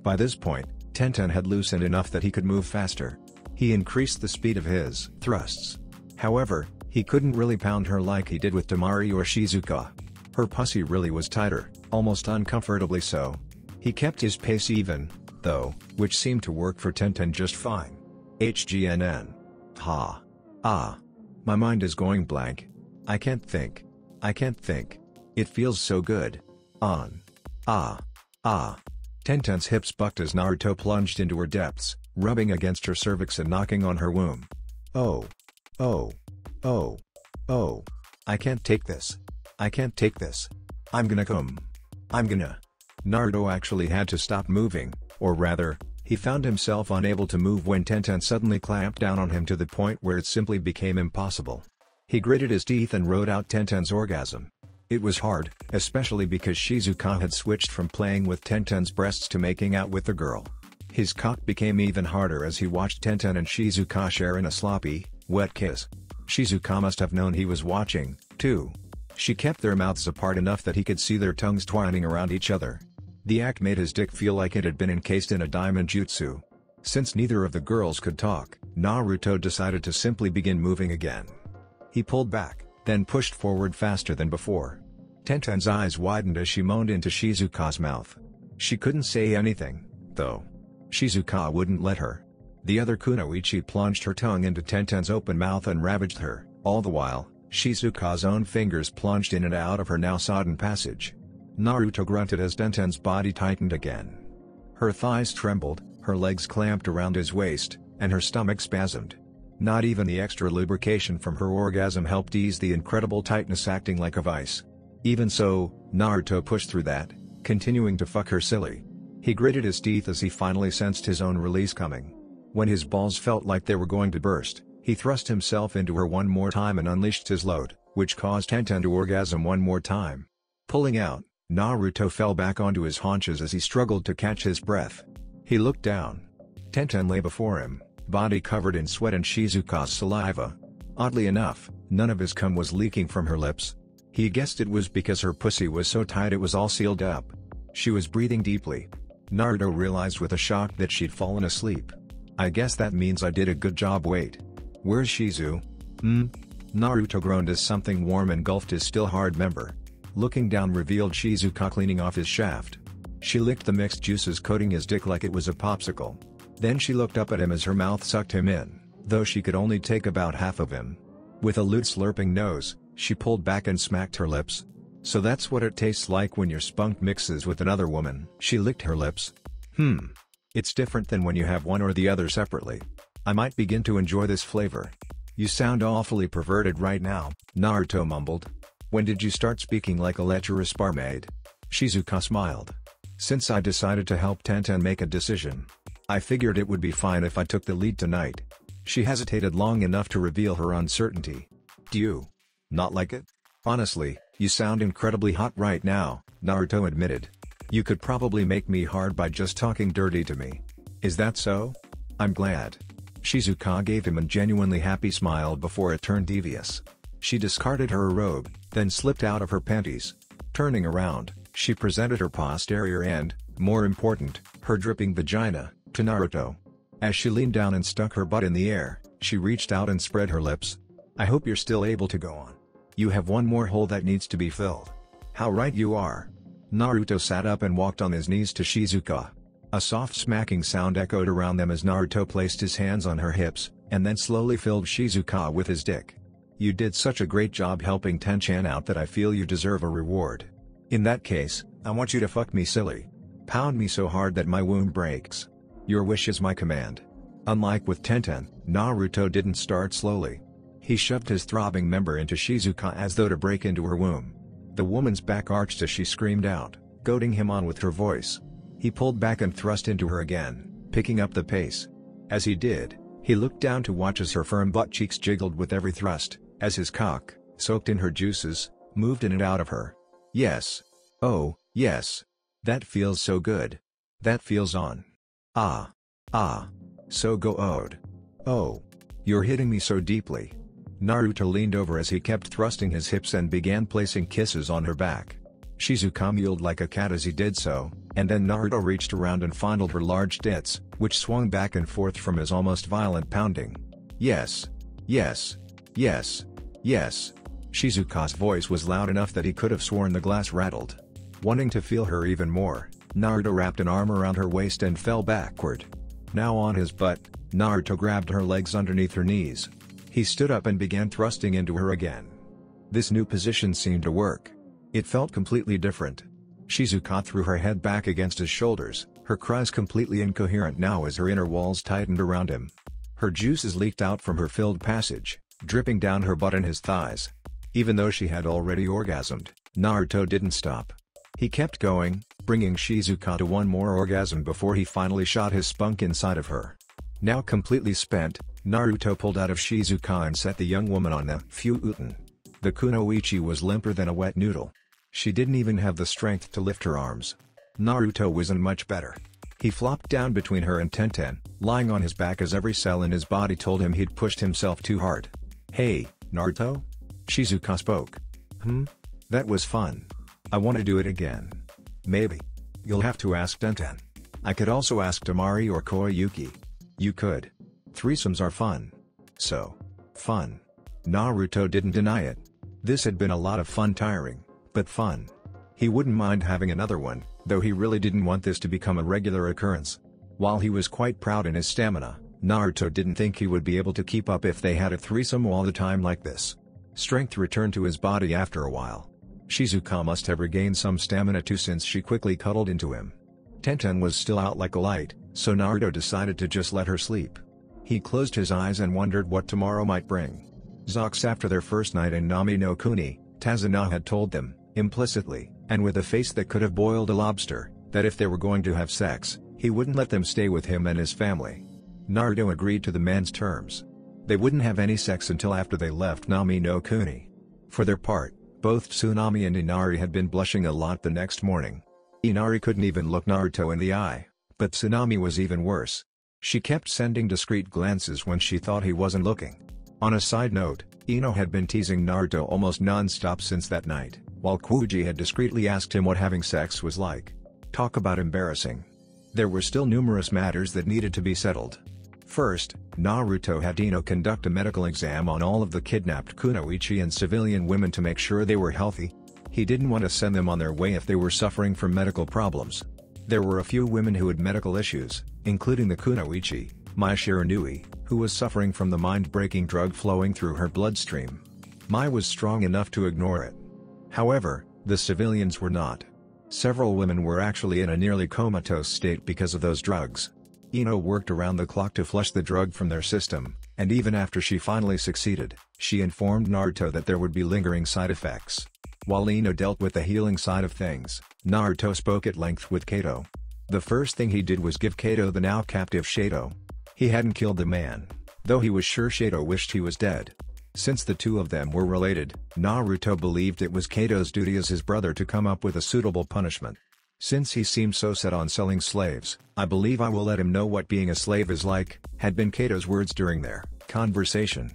By this point, Tenten had loosened enough that he could move faster. He increased the speed of his thrusts. However, he couldn't really pound her like he did with Temari or Shizuka. Her pussy really was tighter, almost uncomfortably so. He kept his pace even, though, which seemed to work for Tenten just fine. HGNN. Ha. Ah. My mind is going blank. I can't think. It feels so good. On. Ah. Ah. Tenten's hips bucked as Naruto plunged into her depths, rubbing against her cervix and knocking on her womb. Oh. Oh. Oh. Oh. I can't take this. I'm gonna come. Naruto actually had to stop moving, or rather, he found himself unable to move when Tenten suddenly clamped down on him to the point where it simply became impossible. He gritted his teeth and rode out Tenten's orgasm. It was hard, especially because Shizuka had switched from playing with Tenten's breasts to making out with the girl. His cock became even harder as he watched Tenten and Shizuka share in a sloppy, wet kiss. Shizuka must have known he was watching, too. She kept their mouths apart enough that he could see their tongues twining around each other. The act made his dick feel like it had been encased in a diamond jutsu. Since neither of the girls could talk, Naruto decided to simply begin moving again. He pulled back, then pushed forward faster than before. Tenten's eyes widened as she moaned into Shizuka's mouth. She couldn't say anything, though. Shizuka wouldn't let her. The other kunoichi plunged her tongue into Tenten's open mouth and ravaged her, all the while, Shizuka's own fingers plunged in and out of her now sodden passage. Naruto grunted as Tenten's body tightened again. Her thighs trembled, her legs clamped around his waist, and her stomach spasmed. Not even the extra lubrication from her orgasm helped ease the incredible tightness acting like a vice. Even so, Naruto pushed through that, continuing to fuck her silly. He gritted his teeth as he finally sensed his own release coming. When his balls felt like they were going to burst, he thrust himself into her one more time and unleashed his load, which caused Tenten to orgasm one more time. Pulling out, Naruto fell back onto his haunches as he struggled to catch his breath. He looked down. Tenten lay before him, body covered in sweat and Shizuka's saliva. Oddly enough, none of his cum was leaking from her lips. He guessed it was because her pussy was so tight it was all sealed up. She was breathing deeply. Naruto realized with a shock that she'd fallen asleep. I guess that means I did a good job. Wait. Where's Shizu? Naruto groaned as something warm engulfed his still hard member. Looking down revealed Shizuka cleaning off his shaft. She licked the mixed juices coating his dick like it was a popsicle. Then she looked up at him as her mouth sucked him in, though she could only take about half of him. With a lewd slurping nose, she pulled back and smacked her lips. So that's what it tastes like when your spunk mixes with another woman. She licked her lips. It's different than when you have one or the other separately. I might begin to enjoy this flavor. You sound awfully perverted right now, Naruto mumbled. When did you start speaking like a lecherous barmaid? Shizuka smiled. Since I decided to help Tenten make a decision, I figured it would be fine if I took the lead tonight. She hesitated long enough to reveal her uncertainty. Do you not like it? Honestly, You sound incredibly hot right now, Naruto admitted. You could probably make me hard by just talking dirty to me. Is that so? I'm glad. Shizuka gave him a genuinely happy smile before it turned devious. She discarded her robe, then slipped out of her panties. Turning around, she presented her posterior and, more important, her dripping vagina, to Naruto. As she leaned down and stuck her butt in the air, she reached out and spread her lips. I hope you're still able to go on. You have one more hole that needs to be filled. How right you are. Naruto sat up and walked on his knees to Shizuka. A soft smacking sound echoed around them as Naruto placed his hands on her hips, and then slowly filled Shizuka with his dick. You did such a great job helping Tenchan out that I feel you deserve a reward. In that case, I want you to fuck me silly. Pound me so hard that my womb breaks. Your wish is my command. Unlike with Tenten, Naruto didn't start slowly. He shoved his throbbing member into Shizuka as though to break into her womb. The woman's back arched as she screamed out, goading him on with her voice. He pulled back and thrust into her again, picking up the pace. As he did, he looked down to watch as her firm butt cheeks jiggled with every thrust, as his cock, soaked in her juices, moved in and out of her. Yes. Oh, yes. That feels so good. That feels on. Ah. Ah. So good. Oh. You're hitting me so deeply. Naruto leaned over as he kept thrusting his hips and began placing kisses on her back. Shizuka mewed like a cat as he did so, and then Naruto reached around and fondled her large tits, which swung back and forth from his almost violent pounding. Yes. Yes. Yes. Yes. Shizuka's voice was loud enough that he could have sworn the glass rattled. Wanting to feel her even more, Naruto wrapped an arm around her waist and fell backward. Now on his butt, Naruto grabbed her legs underneath her knees. He stood up and began thrusting into her again. This new position seemed to work. It felt completely different. Shizuka threw her head back against his shoulders, her cries completely incoherent now as her inner walls tightened around him. Her juices leaked out from her filled passage, dripping down her butt and his thighs. Even though she had already orgasmed, Naruto didn't stop. He kept going, bringing Shizuka to one more orgasm before he finally shot his spunk inside of her. Now completely spent, Naruto pulled out of Shizuka and set the young woman on the futon. The kunoichi was limper than a wet noodle. She didn't even have the strength to lift her arms. Naruto wasn't much better. He flopped down between her and Tenten, lying on his back as every cell in his body told him he'd pushed himself too hard. Hey, Naruto? Shizuka spoke. That was fun. I want to do it again. Maybe. You'll have to ask Tenten. I could also ask Tamari or Koyuki. You could. Threesomes are fun. So. Fun. Naruto didn't deny it. This had been a lot of fun, tiring, but fun. He wouldn't mind having another one, though he really didn't want this to become a regular occurrence. While he was quite proud in his stamina, Naruto didn't think he would be able to keep up if they had a threesome all the time like this. Strength returned to his body after a while. Shizuka must have regained some stamina too since she quickly cuddled into him. Tenten was still out like a light, so Naruto decided to just let her sleep. He closed his eyes and wondered what tomorrow might bring. Zox after their first night in Nami no Kuni, Tazuna had told them, implicitly, and with a face that could have boiled a lobster, that if they were going to have sex, he wouldn't let them stay with him and his family. Naruto agreed to the man's terms. They wouldn't have any sex until after they left Nami no Kuni. For their part, both Tsunami and Inari had been blushing a lot the next morning. Inari couldn't even look Naruto in the eye, but Tsunami was even worse. She kept sending discreet glances when she thought he wasn't looking. On a side note, Ino had been teasing Naruto almost non-stop since that night, while Kuji had discreetly asked him what having sex was like. Talk about embarrassing. There were still numerous matters that needed to be settled. First, Naruto had Ino conduct a medical exam on all of the kidnapped kunoichi and civilian women to make sure they were healthy. He didn't want to send them on their way if they were suffering from medical problems. There were a few women who had medical issues, including the kunoichi, Mai Shiranui, who was suffering from the mind-breaking drug flowing through her bloodstream. Mai was strong enough to ignore it. However, the civilians were not. Several women were actually in a nearly comatose state because of those drugs. Ino worked around the clock to flush the drug from their system, and even after she finally succeeded, she informed Naruto that there would be lingering side effects. While Ino dealt with the healing side of things, Naruto spoke at length with Kato. The first thing he did was give Kato the now captive Shato. He hadn't killed the man, though he was sure Shato wished he was dead. Since the two of them were related, Naruto believed it was Kato's duty as his brother to come up with a suitable punishment. Since he seemed so set on selling slaves, I believe I will let him know what being a slave is like, had been Kato's words during their conversation.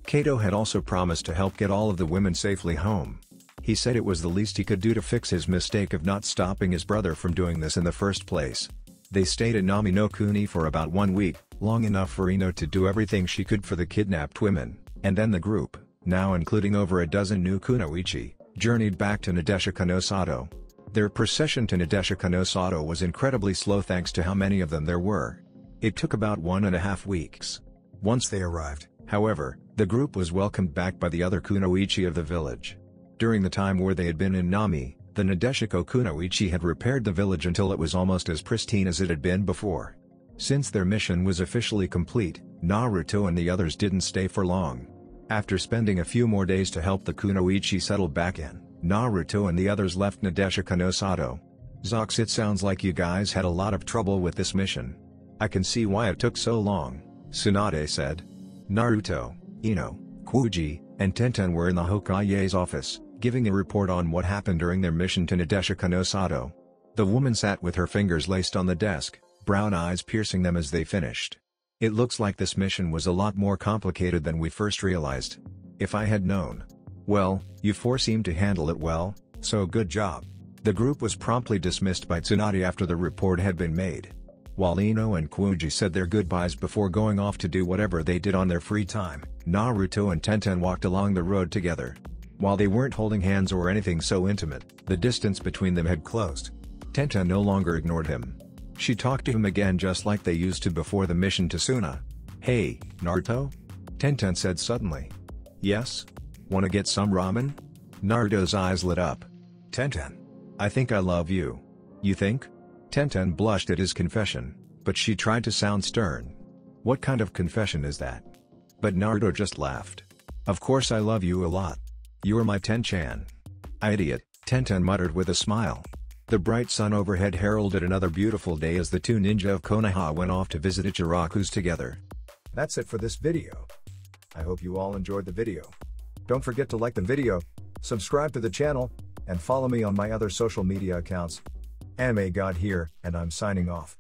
Kato had also promised to help get all of the women safely home. He said it was the least he could do to fix his mistake of not stopping his brother from doing this in the first place. They stayed in Nami no Kuni for about 1 week, long enough for Ino to do everything she could for the kidnapped women, and then the group, now including over a dozen new kunoichi, journeyed back to Nadeshika no Sato. Their procession to Nadeshika no Sato was incredibly slow thanks to how many of them there were. It took about 1.5 weeks. Once they arrived, however, the group was welcomed back by the other kunoichi of the village. During the time where they had been in Nami, the Nadeshiko kunoichi had repaired the village until it was almost as pristine as it had been before. Since their mission was officially complete, Naruto and the others didn't stay for long. After spending a few more days to help the kunoichi settle back in, Naruto and the others left Nadeshika no Sato. Zox, it sounds like you guys had a lot of trouble with this mission. I can see why it took so long, Tsunade said. Naruto, Ino, Kuji, and Tenten were in the Hokage's office, giving a report on what happened during their mission to Nadeshika no Sato. The woman sat with her fingers laced on the desk, brown eyes piercing them as they finished. It looks like this mission was a lot more complicated than we first realized. If I had known. Well, you four seemed to handle it well, so good job. The group was promptly dismissed by Tsunade after the report had been made. While Ino and Kuji said their goodbyes before going off to do whatever they did on their free time, Naruto and Tenten walked along the road together. While they weren't holding hands or anything so intimate, the distance between them had closed. Tenten no longer ignored him. She talked to him again just like they used to before the mission to Suna. "Hey, Naruto?" Tenten said suddenly. "Yes? Wanna get some ramen?" Naruto's eyes lit up. "Tenten. I think I love you." "You think?" Tenten blushed at his confession, but she tried to sound stern. "What kind of confession is that?" But Naruto just laughed. "Of course I love you a lot. You're my Ten-chan." "Idiot," Tenten muttered with a smile. The bright sun overhead heralded another beautiful day as the two ninja of Konoha went off to visit Ichiraku's together. That's it for this video. I hope you all enjoyed the video. Don't forget to like the video, subscribe to the channel, and follow me on my other social media accounts. Anime God here, and I'm signing off.